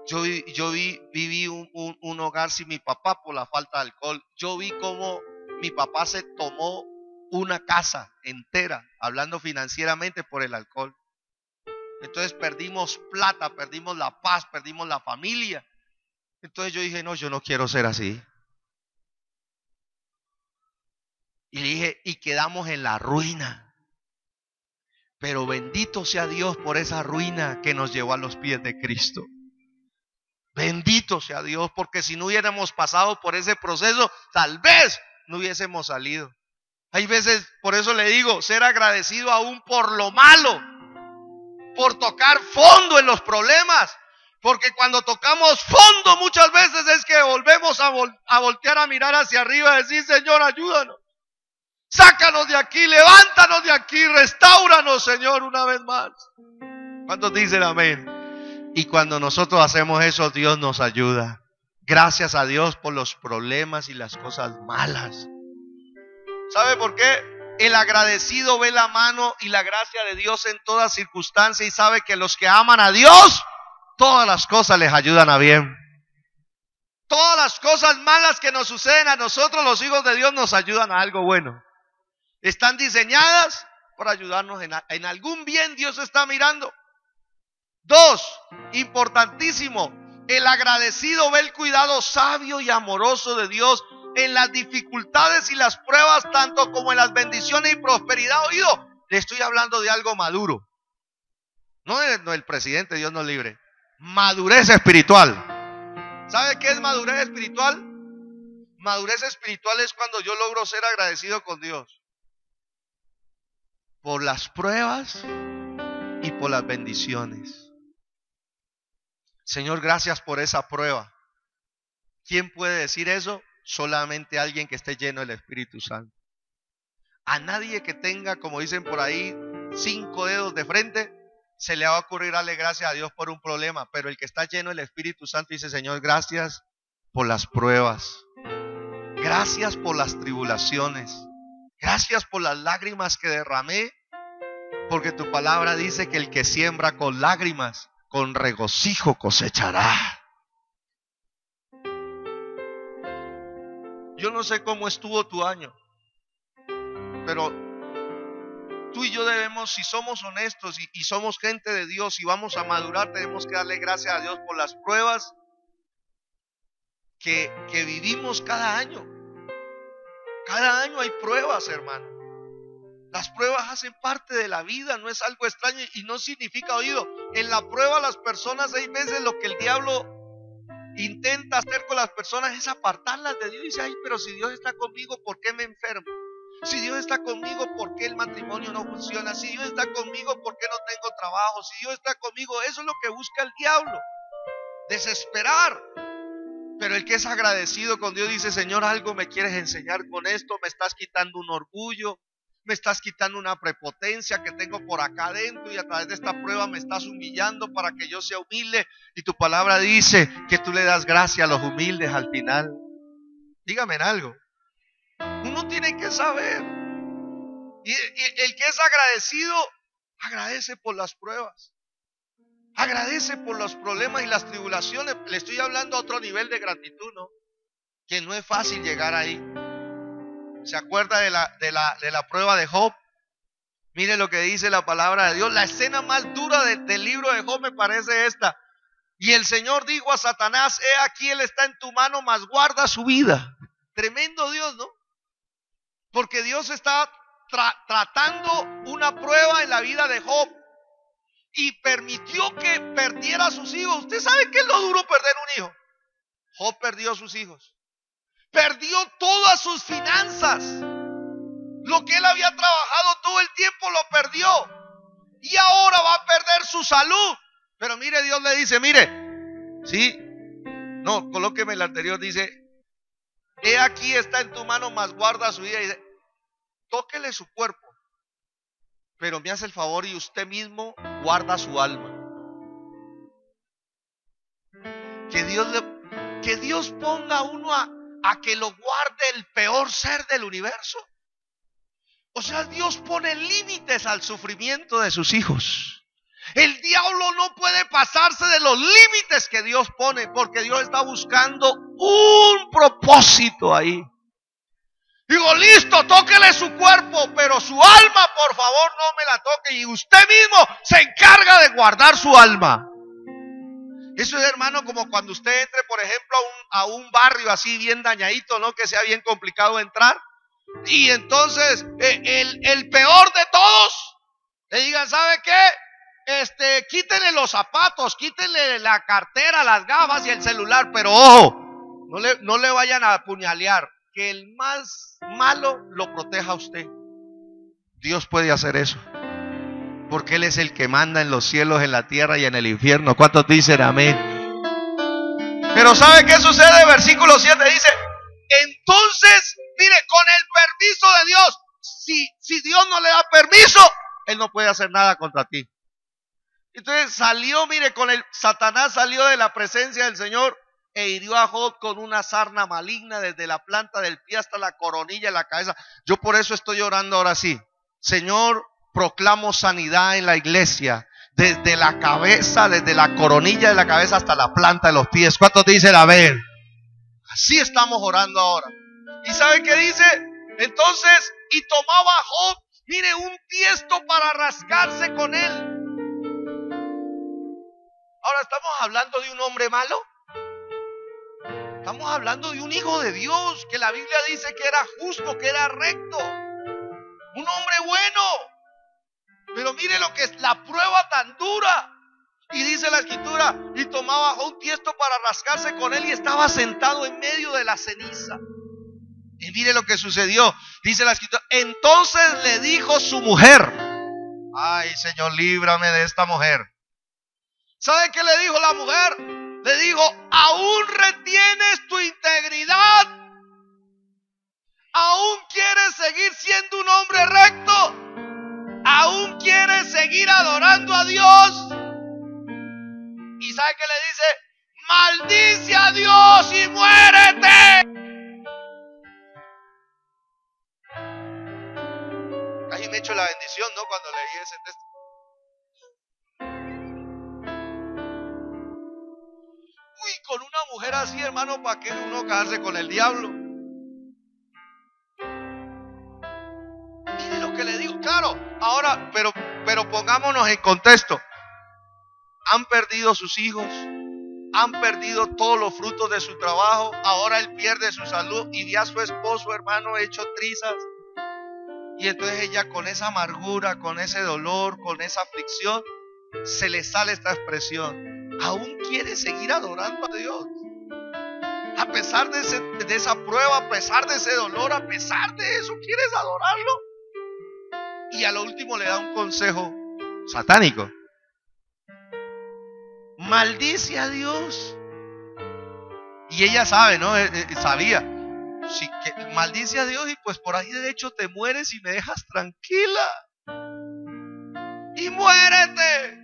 Yo viví un hogar sin mi papá por la falta de alcohol. Yo vi cómo mi papá se tomó una casa entera, hablando financieramente, por el alcohol. Entonces perdimos plata, perdimos la paz, perdimos la familia. Entonces yo dije, no, yo no quiero ser así. Y le dije, y quedamos en la ruina. Pero bendito sea Dios por esa ruina que nos llevó a los pies de Cristo. Bendito sea Dios, porque si no hubiéramos pasado por ese proceso, tal vez no hubiésemos salido. Hay veces, por eso le digo, ser agradecido aún por lo malo, por tocar fondo en los problemas, porque cuando tocamos fondo muchas veces es que volvemos a voltear a mirar hacia arriba y decir, Señor, ayúdanos, sácanos de aquí, levántanos de aquí, restáuranos, Señor, una vez más. ¿Cuántos dicen amén? Y cuando nosotros hacemos eso, Dios nos ayuda. Gracias a Dios por los problemas y las cosas malas. ¿Sabe por qué? El agradecido ve la mano y la gracia de Dios en toda circunstancia y sabe que los que aman a Dios, todas las cosas les ayudan a bien. Todas las cosas malas que nos suceden a nosotros, los hijos de Dios, nos ayudan a algo bueno. Están diseñadas para ayudarnos en algún bien. Dios está mirando. 2, importantísimo, el agradecido ve el cuidado sabio y amoroso de Dios en las dificultades y las pruebas, tanto como en las bendiciones y prosperidad. Oído, le estoy hablando de algo maduro. No el presidente, Dios nos libre. Madurez espiritual. ¿Sabe qué es madurez espiritual? Madurez espiritual es cuando yo logro ser agradecido con Dios por las pruebas y por las bendiciones. Señor, gracias por esa prueba. ¿Quién puede decir eso? Solamente alguien que esté lleno del Espíritu Santo. A nadie que tenga, como dicen por ahí, 5 dedos de frente, se le va a ocurrir darle gracias a Dios por un problema. Pero el que está lleno del Espíritu Santo dice: Señor, gracias por las pruebas. Gracias por las tribulaciones. Gracias por las lágrimas que derramé. Porque tu palabra dice que el que siembra con lágrimas, con regocijo cosechará. Yo no sé cómo estuvo tu año, pero tú y yo debemos, si somos honestos y somos gente de Dios y vamos a madurar, tenemos que darle gracias a Dios por las pruebas que vivimos cada año. Cada año hay pruebas, hermano. Las pruebas hacen parte de la vida, no es algo extraño y no significa, oído, en la prueba las personas, hay veces lo que el diablo intenta hacer con las personas es apartarlas de Dios. Y dice: ay, pero si Dios está conmigo, ¿por qué me enfermo? Si Dios está conmigo, ¿por qué el matrimonio no funciona? Si Dios está conmigo, ¿por qué no tengo trabajo? Si Dios está conmigo, eso es lo que busca el diablo, desesperar. Pero el que es agradecido con Dios dice: Señor, algo me quieres enseñar con esto, me estás quitando un orgullo, me estás quitando una prepotencia que tengo por acá adentro, y a través de esta prueba me estás humillando para que yo sea humilde. Y tu palabra dice que tú le das gracia a los humildes al final. Dígame en algo. Uno tiene que saber. Y el que es agradecido, agradece por las pruebas. Agradece por los problemas y las tribulaciones. Le estoy hablando a otro nivel de gratitud, ¿no? Que no es fácil llegar ahí. ¿Se acuerda de la prueba de Job? Mire lo que dice la palabra de Dios. La escena más dura del libro de Job me parece esta. Y el Señor dijo a Satanás: he aquí, él está en tu mano, mas guarda su vida. Tremendo Dios, ¿no? Porque Dios está tratando una prueba en la vida de Job y permitió que perdiera a sus hijos. ¿Usted sabe qué es lo duro perder un hijo? Job perdió a sus hijos. Perdió todas sus finanzas. Lo que él había trabajado todo el tiempo lo perdió. Y ahora va a perder su salud. Pero mire, Dios le dice: mire, sí, no, colóqueme el anterior, dice: he aquí, está en tu mano, mas guarda su vida. Y dice: tóquele su cuerpo, pero me hace el favor y usted mismo guarda su alma. Que Dios ponga a uno a que lo guarde el peor ser del universo. O sea, Dios pone límites al sufrimiento de sus hijos. El diablo no puede pasarse de los límites que Dios pone, porque Dios está buscando un propósito ahí. Digo: listo, tóquele su cuerpo, pero su alma, por favor, no me la toque. Y usted mismo se encarga de guardar su alma. Eso es, hermano, como cuando usted entre, por ejemplo, a un barrio así bien dañadito, ¿no? Que sea bien complicado entrar. Y entonces el peor de todos le digan: ¿sabe qué? Quítenle los zapatos, quítenle la cartera, las gafas y el celular. Pero ojo, no le vayan a apuñalear. Que el más malo lo proteja a usted. Dios puede hacer eso, porque Él es el que manda en los cielos, en la tierra y en el infierno. ¿Cuántos dicen amén? Pero ¿sabe qué sucede? Versículo 7 dice: entonces, mire, con el permiso de Dios, si Dios no le da permiso, Él no puede hacer nada contra ti. Entonces salió, mire, Satanás salió de la presencia del Señor e hirió a Job con una sarna maligna desde la planta del pie hasta la coronilla de la cabeza. Yo por eso estoy orando ahora sí. Señor, proclamo sanidad en la iglesia, desde la cabeza, desde la coronilla de la cabeza hasta la planta de los pies. ¿Cuántos dicen amén? Así estamos orando ahora. ¿Y sabe qué dice? Entonces, y tomaba Job, mire, un tiesto para rascarse con él. Ahora, ¿estamos hablando de un hombre malo? Estamos hablando de un hijo de Dios, que la Biblia dice que era justo, que era recto. Un hombre bueno. Pero mire lo que es la prueba tan dura. Y dice la escritura, y tomaba un tiesto para rascarse con él y estaba sentado en medio de la ceniza. Y mire lo que sucedió. Dice la escritura, entonces le dijo su mujer, ay Señor, líbrame de esta mujer. ¿Sabe qué le dijo la mujer? Le dijo, ¿aún retienes tu integridad? ¿Aún quieres seguir siendo un hombre recto? ¿Aún quieres seguir adorando a Dios? ¿Y sabe qué le dice? Maldice a Dios y muérete. Ahí me echo la bendición, ¿no? Cuando leí ese texto. Uy, con una mujer así, hermano, ¿para qué uno casarse con el diablo? Mire lo que le digo, claro. Ahora, pero pongámonos en contexto. Han perdido sus hijos, han perdido todos los frutos de su trabajo. Ahora él pierde su salud y ve a su esposo, hermano, hecho trizas. Y entonces ella, con esa amargura, con ese dolor, con esa aflicción, se le sale esta expresión: aún quiere seguir adorando a Dios, a pesar de esa prueba, a pesar de ese dolor, a pesar de eso, ¿quieres adorarlo? Y a lo último le da un consejo satánico: maldice a Dios. Y ella sabe, ¿no? Sabía. Sí, que maldice a Dios y pues por ahí de hecho te mueres y me dejas tranquila. Y muérete.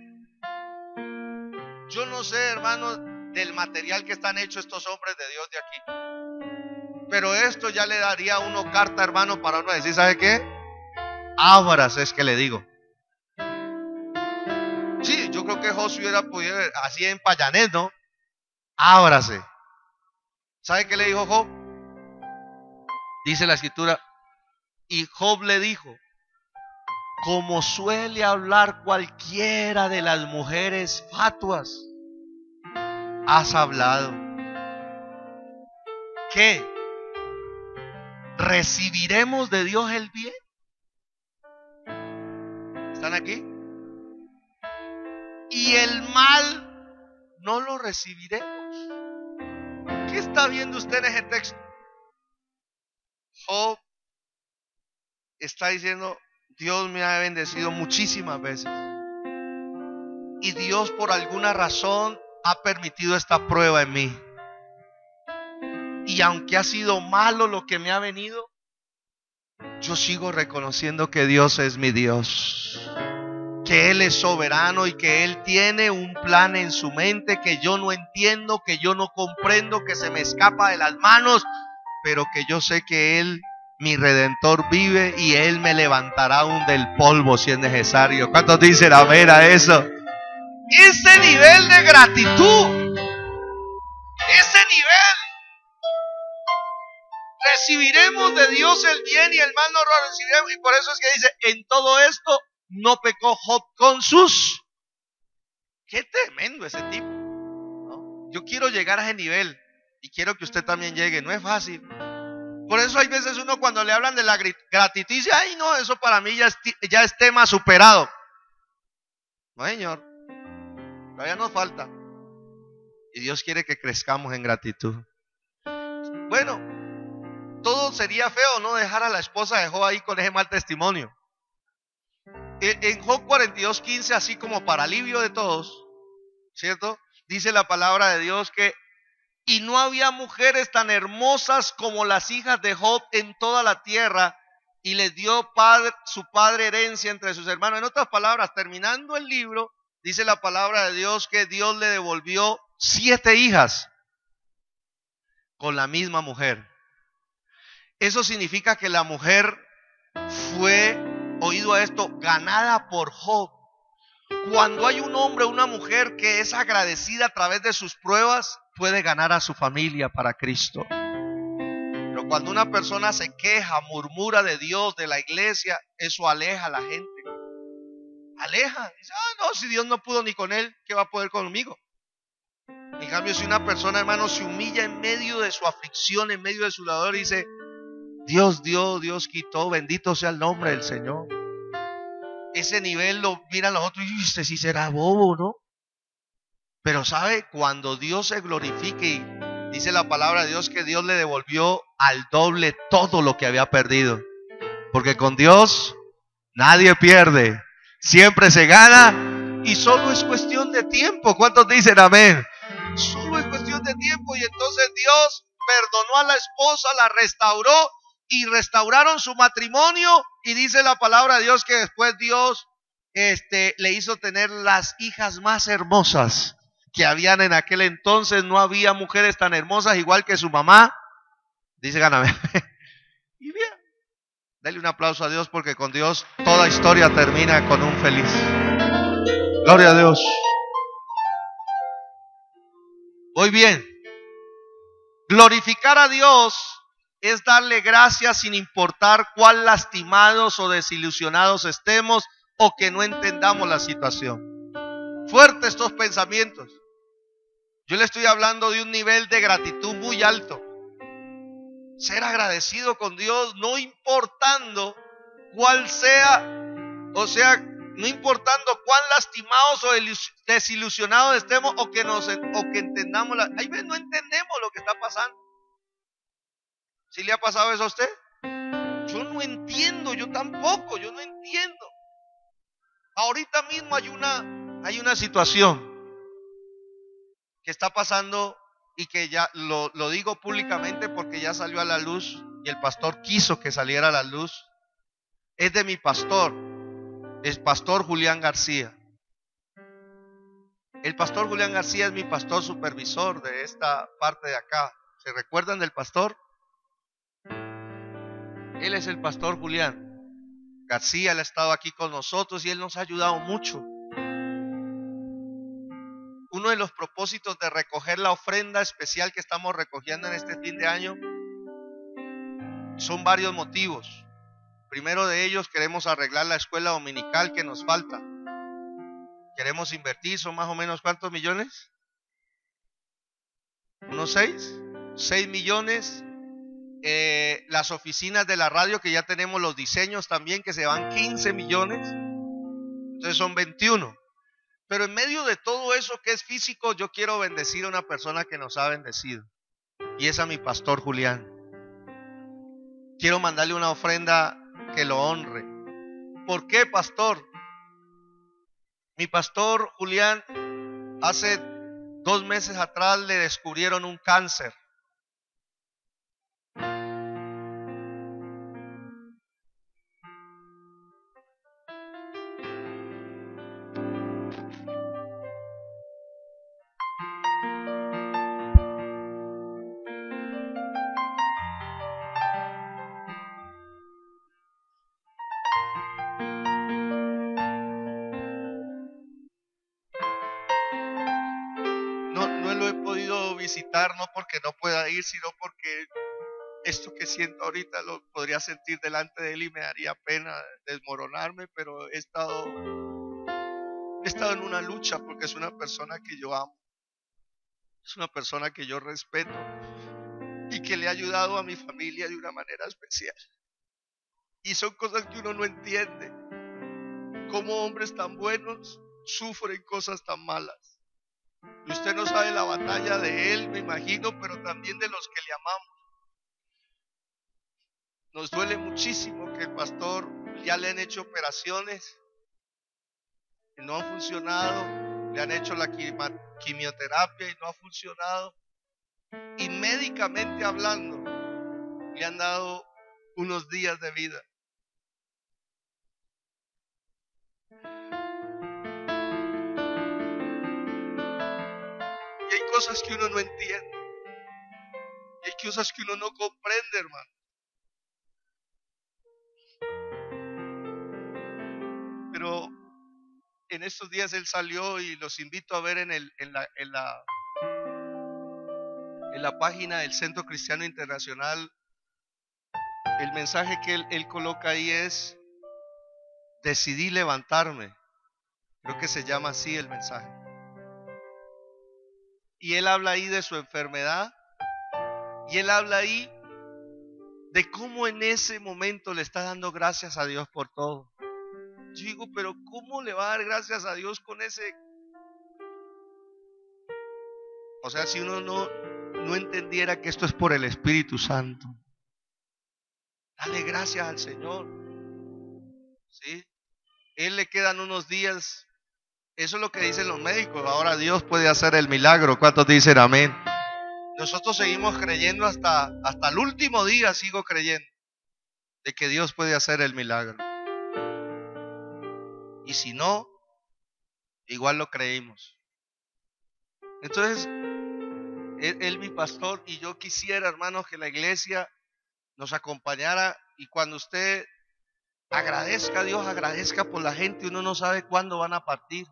Yo no sé, hermano, del material que están hechos estos hombres de Dios de aquí. Pero esto ya le daría a uno carta, hermano, para uno decir, ¿sabe qué? Ábrase, es que le digo. Sí, yo creo que Josué hubiera podido, así en Payanés, ¿no? Ábrase. ¿Sabe qué le dijo Job? Dice la escritura, y Job le dijo, como suele hablar cualquiera de las mujeres fatuas, has hablado. ¿Qué? ¿Recibiremos de Dios el bien? ¿Están aquí? Y el mal no lo recibiremos. ¿Qué está viendo usted en ese texto? Job está diciendo, Dios me ha bendecido muchísimas veces y Dios por alguna razón ha permitido esta prueba en mí, y aunque ha sido malo lo que me ha venido, yo sigo reconociendo que Dios es mi Dios, que Él es soberano y que Él tiene un plan en su mente que yo no entiendo, que yo no comprendo, que se me escapa de las manos, pero que yo sé que Él, mi Redentor, vive y Él me levantará aún del polvo si es necesario. ¿Cuántos dicen amén a eso? Ese nivel de gratitud, ese nivel. Recibiremos de Dios el bien y el mal no lo recibiremos. Y por eso es que dice, en todo esto no pecó Job con sus. Qué tremendo ese tipo, ¿no? Yo quiero llegar a ese nivel y quiero que usted también llegue. No es fácil. Por eso hay veces uno cuando le hablan de la gratitud dice, ay no, eso para mí ya es tema superado. No, señor, todavía nos falta. Y Dios quiere que crezcamos en gratitud. Bueno, todo sería feo no dejar a la esposa de Job ahí con ese mal testimonio. En Job 42:15, así como para alivio de todos, ¿cierto? Dice la palabra de Dios que y no había mujeres tan hermosas como las hijas de Job en toda la tierra, y les dio su padre herencia entre sus hermanos. En otras palabras, terminando el libro, dice la palabra de Dios que Dios le devolvió 7 hijas con la misma mujer. Eso significa que la mujer fue, oído a esto, ganada por Job. Cuando hay un hombre o una mujer que es agradecida a través de sus pruebas, puede ganar a su familia para Cristo. Pero cuando una persona se queja, murmura de Dios, de la iglesia, eso aleja a la gente. Aleja. Dice, no, si Dios no pudo ni con él, ¿qué va a poder conmigo? En cambio, si una persona, hermano, se humilla en medio de su aflicción, en medio de su dolor, y dice, Dios dio, Dios quitó, bendito sea el nombre del Señor. Ese nivel lo miran los otros y usted sí será bobo, ¿no? Pero sabe, cuando Dios se glorifique, y dice la palabra de Dios que Dios le devolvió al doble todo lo que había perdido. Porque con Dios nadie pierde, siempre se gana y solo es cuestión de tiempo. ¿Cuántos dicen amén? Solo es cuestión de tiempo. Y entonces Dios perdonó a la esposa, la restauró y restauraron su matrimonio. Y dice la palabra de Dios que después Dios le hizo tener las hijas más hermosas que habían en aquel entonces. No había mujeres tan hermosas igual que su mamá. Dice gáname. Y bien, dale un aplauso a Dios, porque con Dios toda historia termina con un feliz. Gloria a Dios. Muy bien. Glorificar a Dios es darle gracias sin importar cuán lastimados o desilusionados estemos o que no entendamos la situación. Fuertes estos pensamientos. Yo le estoy hablando de un nivel de gratitud muy alto. Ser agradecido con Dios, no importando cuál sea, o sea, no importando cuán lastimados o desilusionados estemos o que entendamos. Hay veces no entendemos lo que está pasando. ¿Sí le ha pasado eso a usted? Yo no entiendo, yo tampoco, yo no entiendo. Ahorita mismo hay una situación que está pasando y que ya lo digo públicamente porque ya salió a la luz y el pastor quiso que saliera a la luz. Es de mi pastor, el pastor Julián García. El pastor Julián García es mi pastor supervisor de esta parte de acá. ¿Se recuerdan del pastor? Él es el pastor Julián García. Él ha estado aquí con nosotros y él nos ha ayudado mucho. Uno de los propósitos de recoger la ofrenda especial que estamos recogiendo en este fin de año son varios motivos. Primero de ellos, queremos arreglar la escuela dominical que nos falta. Queremos invertir, son más o menos ¿cuántos millones? ¿Unos 6 millones. Las oficinas de la radio, que ya tenemos los diseños también, que se van 15 millones. Entonces son 21. Pero en medio de todo eso que es físico, yo quiero bendecir a una persona que nos ha bendecido. Y es a mi pastor Julián. Quiero mandarle una ofrenda que lo honre. ¿Por qué, pastor? Mi pastor Julián, hace 2 meses atrás le descubrieron un cáncer. No lo he podido visitar, no porque no pueda ir, sino porque esto que siento ahorita lo podría sentir delante de él y me daría pena desmoronarme, pero he estado en una lucha porque es una persona que yo amo, es una persona que yo respeto y que le ha ayudado a mi familia de una manera especial. Y son cosas que uno no entiende, cómo hombres tan buenos sufren cosas tan malas. Y usted no sabe la batalla de él, me imagino, pero también de los que le amamos. Nos duele muchísimo que el pastor ya le han hecho operaciones y no han funcionado. Le han hecho la quimioterapia y no ha funcionado. Y médicamente hablando, le han dado unos días de vida. cosas que uno no entiende. Hay cosas que uno no comprende, hermano. Pero en estos días él salió y los invito a ver en la página del Centro Cristiano Internacional. El mensaje que él coloca ahí es: decidí levantarme. Creo que se llama así el mensaje. Y él habla ahí de su enfermedad. Y él habla ahí de cómo en ese momento le está dando gracias a Dios por todo. Yo digo, pero ¿cómo le va a dar gracias a Dios con ese? O sea, si uno no entendiera que esto es por el Espíritu Santo. Dale gracias al Señor. ¿Sí? Él le quedan unos días. Eso es lo que dicen los médicos. Ahora Dios puede hacer el milagro. ¿Cuántos dicen amén? Nosotros seguimos creyendo hasta el último día. Sigo creyendo de que Dios puede hacer el milagro. Y si no, igual lo creímos. Entonces, él mi pastor, y yo quisiera, hermanos, que la iglesia nos acompañara. Y cuando usted agradezca a Dios, agradezca por la gente. Uno no sabe cuándo van a partir.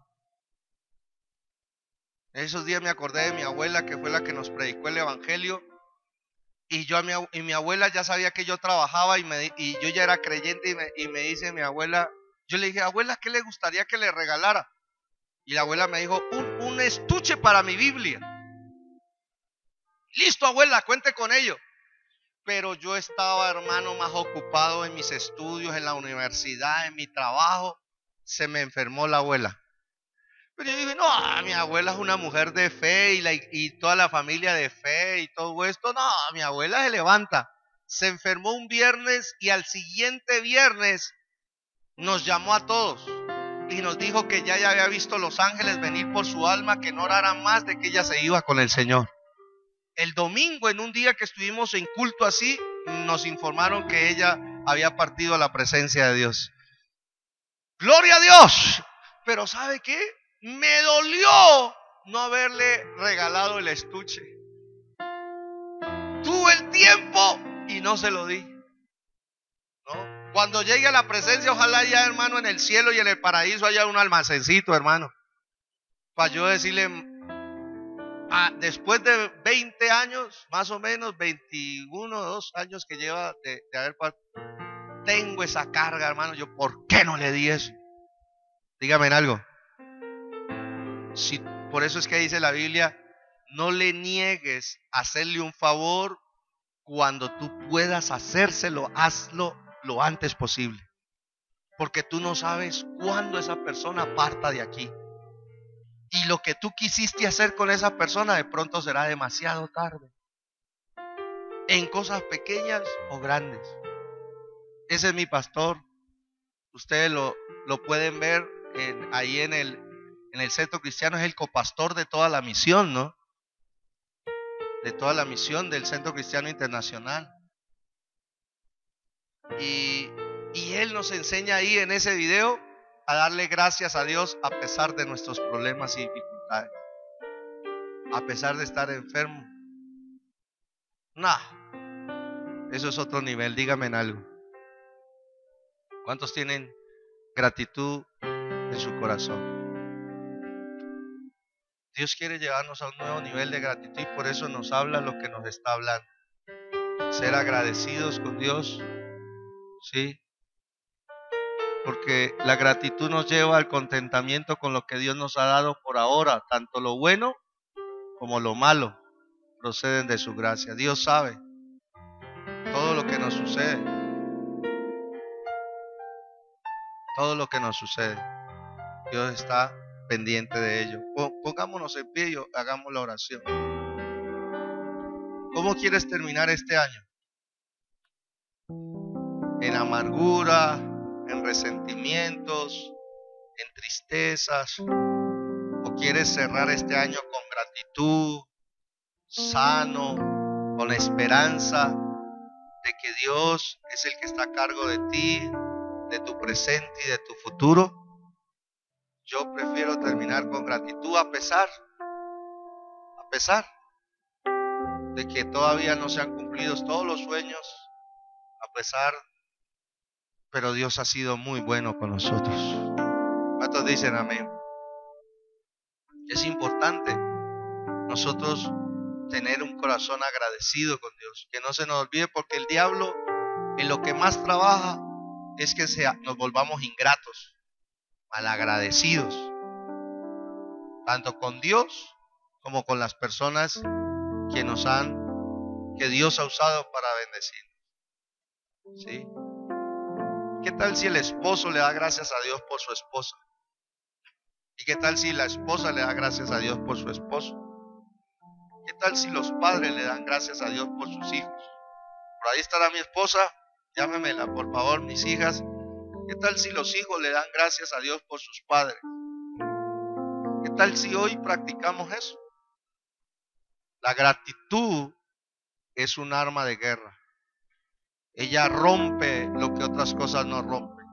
Esos días me acordé de mi abuela, que fue la que nos predicó el evangelio. Y mi abuela ya sabía que yo trabajaba y yo ya era creyente. Y me dice mi abuela, yo le dije, abuela, ¿qué le gustaría que le regalara? Y la abuela me dijo, un estuche para mi Biblia. Listo, abuela, cuente con ello. Pero yo estaba, hermano, más ocupado en mis estudios, en la universidad, en mi trabajo. Se me enfermó la abuela. Pero yo dije, no, mi abuela es una mujer de fe y toda la familia de fe y todo esto. No, mi abuela se levanta. Se enfermó un viernes y al siguiente viernes nos llamó a todos y nos dijo que ya había visto los ángeles venir por su alma, que no orara más, de que ella se iba con el Señor. El domingo, en un día que estuvimos en culto así, nos informaron que ella había partido a la presencia de Dios. ¡Gloria a Dios! Pero ¿sabe qué? Me dolió no haberle regalado el estuche. Tuve el tiempo y no se lo di. ¿No? Cuando llegue a la presencia, ojalá ya, hermano, en el cielo y en el paraíso haya un almacencito, hermano, para yo decirle, después de 20 años, más o menos 21 o 2 años que lleva de haber partido, tengo esa carga, hermano. Yo, ¿por qué no le di eso? Dígame en algo. Si, por eso es que dice la Biblia, no le niegues hacerle un favor. Cuando tú puedas hacérselo, hazlo lo antes posible, porque tú no sabes cuándo esa persona parta de aquí, y lo que tú quisiste hacer con esa persona de pronto será demasiado tarde, en cosas pequeñas o grandes. Ese es mi pastor. Ustedes lo pueden ver ahí en el Centro Cristiano. Es el copastor de toda la misión, ¿no? De toda la misión del Centro Cristiano Internacional. Y él nos enseña ahí en ese video a darle gracias a Dios a pesar de nuestros problemas y dificultades, a pesar de estar enfermo. Eso es otro nivel. Dígame en algo. ¿Cuántos tienen gratitud en su corazón? Dios quiere llevarnos a un nuevo nivel de gratitud y por eso nos habla lo que nos está hablando. Ser agradecidos con Dios, ¿sí? Porque la gratitud nos lleva al contentamiento con lo que Dios nos ha dado por ahora. Tanto lo bueno como lo malo proceden de su gracia. Dios sabe todo lo que nos sucede. Todo lo que nos sucede. Dios está pendiente de ello. Pongámonos en pie y hagamos la oración. ¿Cómo quieres terminar este año? ¿En amargura, en resentimientos, en tristezas? ¿O quieres cerrar este año con gratitud, sano, con la esperanza de que Dios es el que está a cargo de ti, de tu presente y de tu futuro? Yo prefiero terminar con gratitud a pesar pesar de que todavía no se han cumplido todos los sueños, pero Dios ha sido muy bueno con nosotros. ¿Cuántos dicen amén? Es importante nosotros tener un corazón agradecido con Dios, que no se nos olvide, porque el diablo en lo que más trabaja es que nos volvamos ingratos, malagradecidos, tanto con Dios como con las personas que Dios ha usado para bendecir. ¿Sí? ¿Qué tal si el esposo le da gracias a Dios por su esposa? ¿Y qué tal si la esposa le da gracias a Dios por su esposo? ¿Qué tal si los padres le dan gracias a Dios por sus hijos? Por ahí estará mi esposa, llámemela por favor, mis hijas. ¿Qué tal si los hijos le dan gracias a Dios por sus padres? ¿Qué tal si hoy practicamos eso? La gratitud es un arma de guerra. Ella rompe lo que otras cosas no rompen.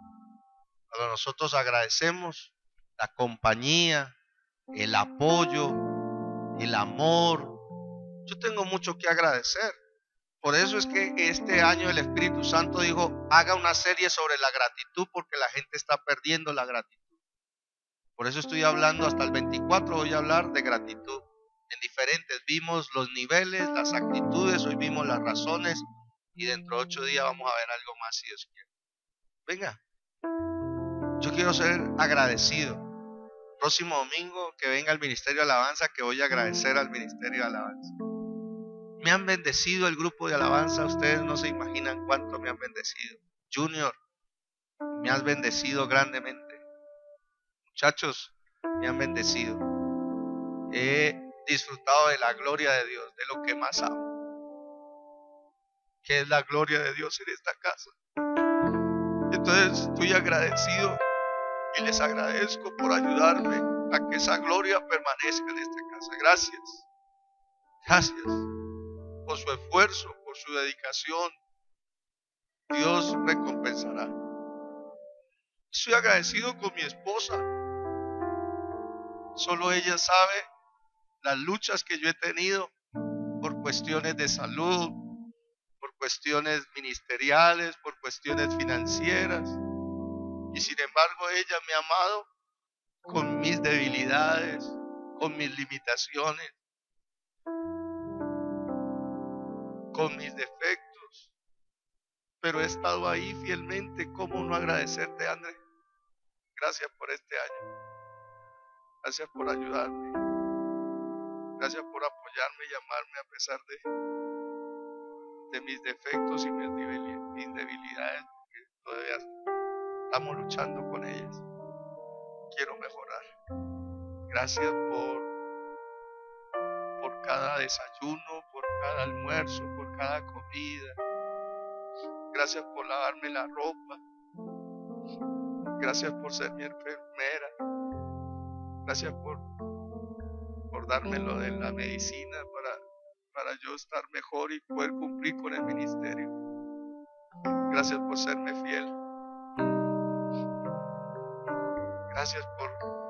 Cuando nosotros agradecemos la compañía, el apoyo, el amor, yo tengo mucho que agradecer. Por eso es que este año el Espíritu Santo dijo, haga una serie sobre la gratitud, porque la gente está perdiendo la gratitud. Por eso estoy hablando hasta el 24, voy a hablar de gratitud en diferentes. Vimos los niveles, las actitudes, hoy vimos las razones, y dentro de 8 días vamos a ver algo más si Dios quiere. Venga, yo quiero ser agradecido. Próximo domingo que venga el Ministerio de Alabanza, que voy a agradecer al Ministerio de Alabanza. Me han bendecido el grupo de alabanza, ustedes no se imaginan cuánto me han bendecido. Junior, me has bendecido grandemente. Muchachos, me han bendecido. He disfrutado de la gloria de Dios, de lo que más amo, que es la gloria de Dios en esta casa. Entonces estoy agradecido y les agradezco por ayudarme a que esa gloria permanezca en esta casa. Gracias. Gracias por su esfuerzo, por su dedicación. Dios recompensará. Estoy agradecido con mi esposa. Solo ella sabe las luchas que yo he tenido por cuestiones de salud, por cuestiones ministeriales, por cuestiones financieras. Y sin embargo ella me ha amado con mis debilidades, con mis limitaciones, con mis defectos. Pero he estado ahí fielmente. ¿Cómo no agradecerte, André? Gracias por este año. Gracias por ayudarme. Gracias por apoyarme y amarme a pesar de mis defectos y mis debilidades, porque todavía estamos luchando con ellas. Quiero mejorar. Gracias por cada desayuno, por cada almuerzo, por cada comida. Gracias por lavarme la ropa. Gracias por ser mi enfermera. Gracias por darme lo de la medicina para yo estar mejor y poder cumplir con el ministerio. Gracias por serme fiel. Gracias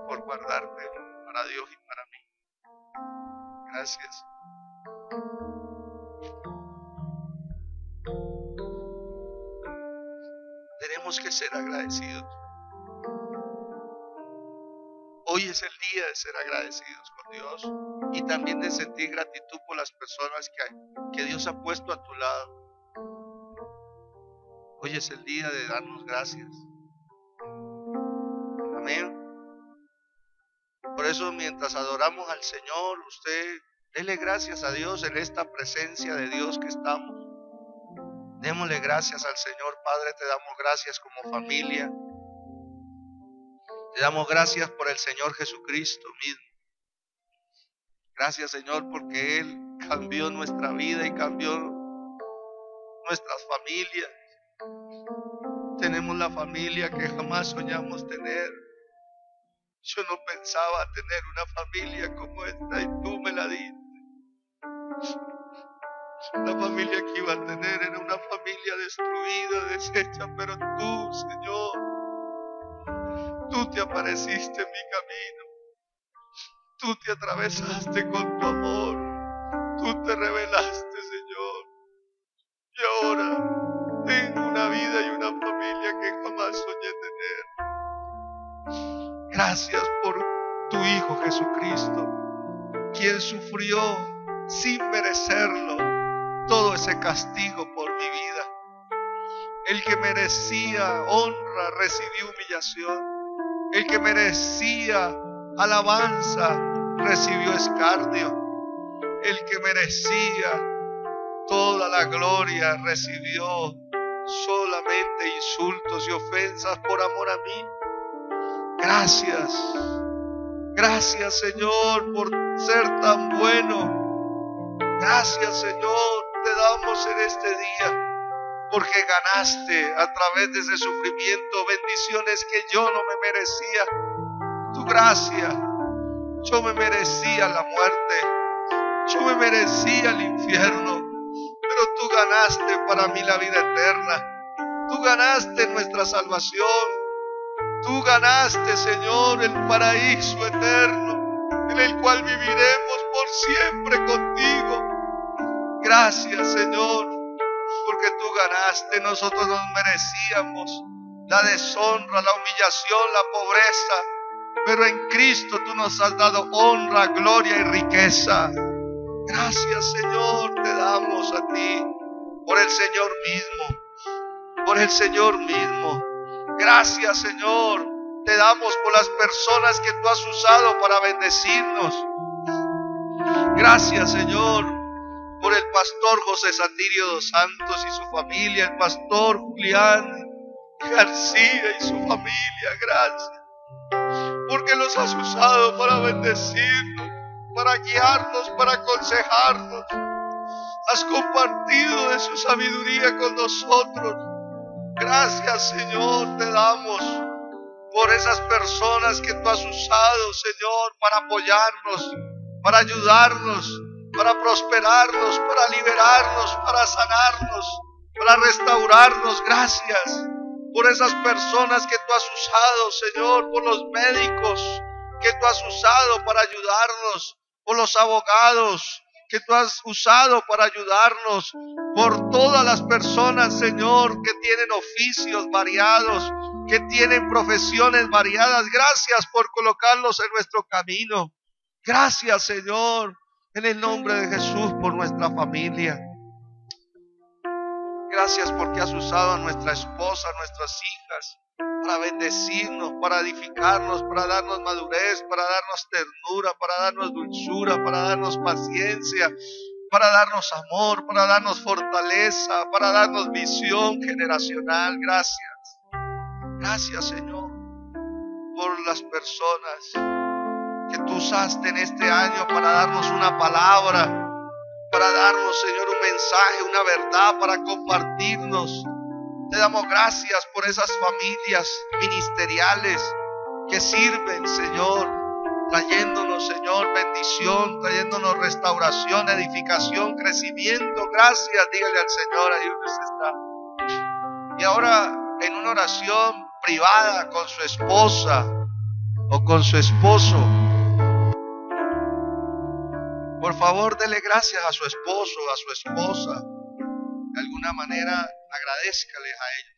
por guardarte para Dios y para mí. Gracias. Tenemos que ser agradecidos. Hoy es el día de ser agradecidos con Dios y también de sentir gratitud por las personas que Dios ha puesto a tu lado. Hoy es el día de darnos gracias. Amén. Por eso, mientras adoramos al Señor, usted dele gracias a Dios en esta presencia de Dios que estamos. Démosle gracias al Señor. Padre, te damos gracias como familia. Te damos gracias por el Señor Jesucristo mismo. Gracias, Señor, porque Él cambió nuestra vida y cambió nuestras familias. Tenemos la familia que jamás soñamos tener. Yo no pensaba tener una familia como esta y tú me la diste. La familia que iba a tener era una familia destruida, deshecha, pero tú, Señor, tú te apareciste en mi camino. Tú te atravesaste con tu amor. Tú te revelaste, Señor. Y ahora tengo una vida y una familia que jamás soñé tener. Gracias por tu Hijo Jesucristo, quien sufrió sin merecerlo todo ese castigo por mi vida. El que merecía honra recibió humillación. El que merecía alabanza recibió escarnio. El que merecía toda la gloria recibió solamente insultos y ofensas por amor a mí. Gracias. Gracias, Señor, por ser tan bueno. Gracias, Señor, te damos en este día, porque ganaste a través de ese sufrimiento bendiciones que yo no me merecía. Tu gracia. Yo me merecía la muerte. Yo me merecía el infierno. Pero tú ganaste para mí la vida eterna. Tú ganaste nuestra salvación. Tú ganaste, Señor, el paraíso eterno, en el cual viviremos por siempre contigo. Gracias, Señor, porque tú ganaste. Nosotros nos merecíamos la deshonra, la humillación, la pobreza, pero en Cristo tú nos has dado honra, gloria y riqueza. Gracias, Señor, te damos a ti, por el Señor mismo, por el Señor mismo. Gracias, Señor, te damos por las personas que tú has usado para bendecirnos. Gracias, Señor, por el pastor José Satirio dos Santos y su familia, el pastor Julián García y su familia. Gracias, porque los has usado para bendecirnos, para guiarnos, para aconsejarnos. Has compartido de su sabiduría con nosotros. Gracias, Señor, te damos por esas personas que tú has usado, Señor, para apoyarnos, para ayudarnos, para prosperarnos, para liberarnos, para sanarnos, para restaurarnos. Gracias por esas personas que tú has usado, Señor, por los médicos que tú has usado para ayudarnos, por los abogados que tú has usado para ayudarnos, por todas las personas, Señor, que tienen oficios variados, que tienen profesiones variadas. Gracias por colocarlos en nuestro camino. Gracias, Señor, en el nombre de Jesús, por nuestra familia. Gracias porque has usado a nuestra esposa, a nuestras hijas, para bendecirnos, para edificarnos, para darnos madurez, para darnos ternura, para darnos dulzura, para darnos paciencia, para darnos amor, para darnos fortaleza, para darnos visión generacional. Gracias. Gracias, Señor, por las personas que tú usaste en este año para darnos una palabra, para darnos, Señor, un mensaje, una verdad, para compartirnos. Te damos gracias por esas familias ministeriales que sirven, Señor, trayéndonos, Señor, bendición, trayéndonos restauración, edificación, crecimiento. Gracias, dígale al Señor, ahí donde usted está. Y ahora, en una oración privada con su esposa o con su esposo, por favor, dele gracias a su esposo, a su esposa. De alguna manera, agradézcales a ellos.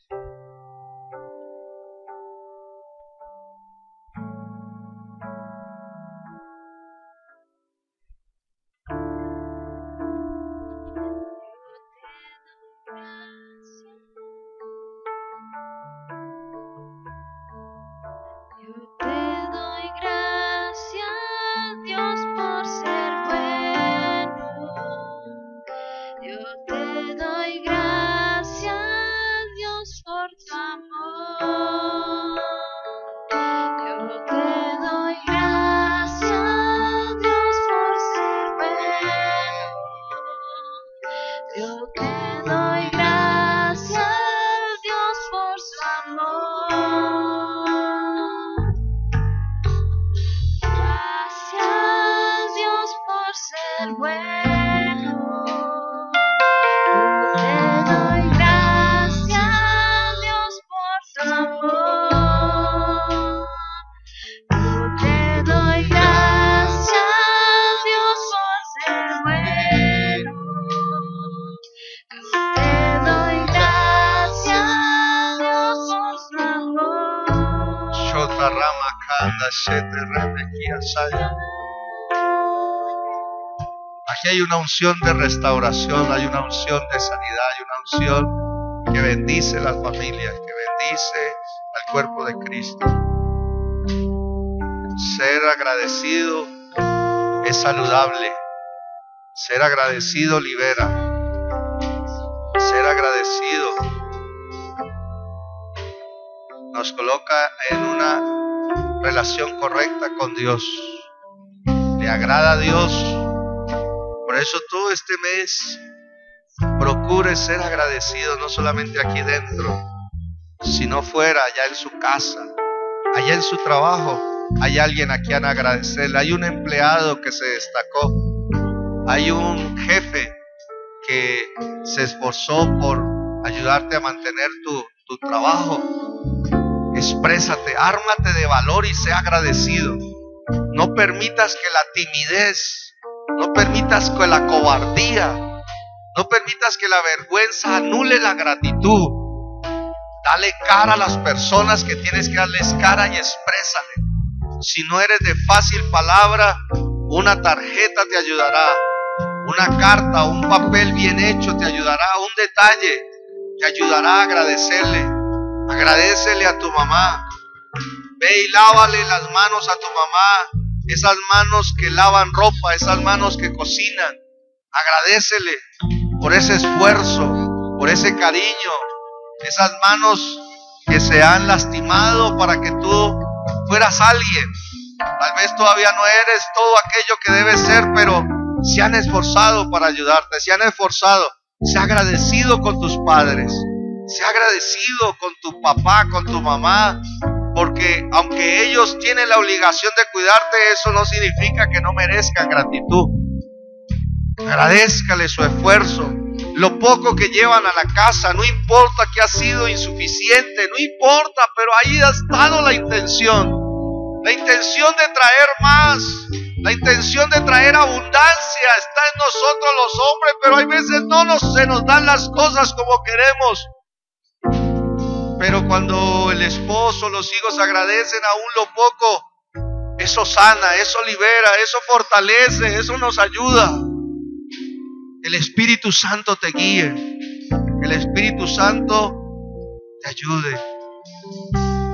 Yo te doy gracias, Dios, rama canda shete rebequia saya. Aquí hay una unción de restauración, hay una unción de sanidad, hay una unción que bendice las familias, que bendice al cuerpo de Cristo. Ser agradecido es saludable. Ser agradecido libera. Ser agradecido nos coloca en una relación correcta con Dios. Le agrada a Dios. Por eso tú este mes procure ser agradecido, no solamente aquí dentro, sino fuera, allá en su casa, allá en su trabajo. Hay alguien a quien agradecerle. Hay un empleado que se destacó. Hay un jefe que se esforzó por ayudarte a mantener tu trabajo. Exprésate, ármate de valor y sea agradecido. No permitas que la timidez, no permitas que la cobardía, no permitas que la vergüenza anule la gratitud. Dale cara a las personas que tienes que darles cara y exprésale. Si no eres de fácil palabra, una tarjeta te ayudará. Una carta, un papel bien hecho te ayudará. Un detalle te ayudará a agradecerle. Agradécele a tu mamá. Ve y lávale las manos a tu mamá. Esas manos que lavan ropa, esas manos que cocinan. Agradécele por ese esfuerzo, por ese cariño. Esas manos que se han lastimado para que tú fueras alguien. Tal vez todavía no eres todo aquello que debes ser, pero se han esforzado para ayudarte, se han esforzado. Sea agradecido con tus padres, sea agradecido con tu papá, con tu mamá, porque aunque ellos tienen la obligación de cuidarte, eso no significa que no merezcan gratitud. Agradézcale su esfuerzo, lo poco que llevan a la casa. No importa que ha sido insuficiente, no importa, pero ahí ha estado la intención de traer más, la intención de traer abundancia está en nosotros los hombres, pero hay veces se nos dan las cosas como queremos. Pero cuando el esposo, los hijos agradecen aún lo poco, eso sana, eso libera, eso fortalece, eso nos ayuda. El Espíritu Santo te guíe, el Espíritu Santo te ayude.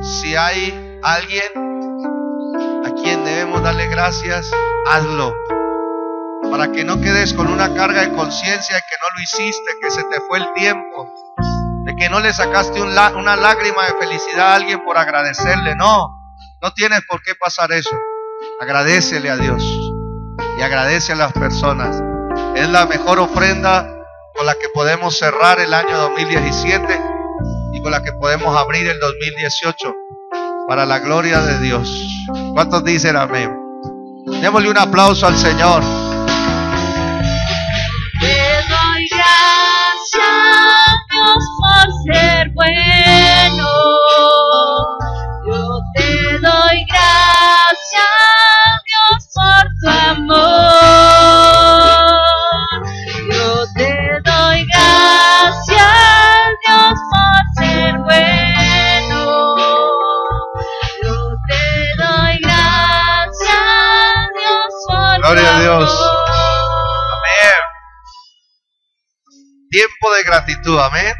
Si hay alguien a quien debemos darle gracias, hazlo, para que no quedes con una carga de conciencia de que no lo hiciste, que se te fue el tiempo, de que no le sacaste una lágrima de felicidad a alguien por agradecerle. No tienes por qué pasar eso. Agradécele a Dios y agradece a las personas. Es la mejor ofrenda con la que podemos cerrar el año 2017 y con la que podemos abrir el 2018 para la gloria de Dios. ¿Cuántos dicen amén? Démosle un aplauso al Señor. Te doy gracias, Dios, por ser bueno. Yo te doy gracias, Dios, por tu amor. Yo te doy gracias, Dios, por ser bueno. Yo te doy gracias, Dios, por Gloria tu a Dios. amor. Amén. Tiempo de gratitud, amén.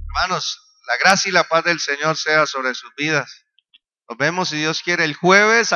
Hermanos, la gracia y la paz del Señor sea sobre sus vidas. Nos vemos, si Dios quiere, el jueves.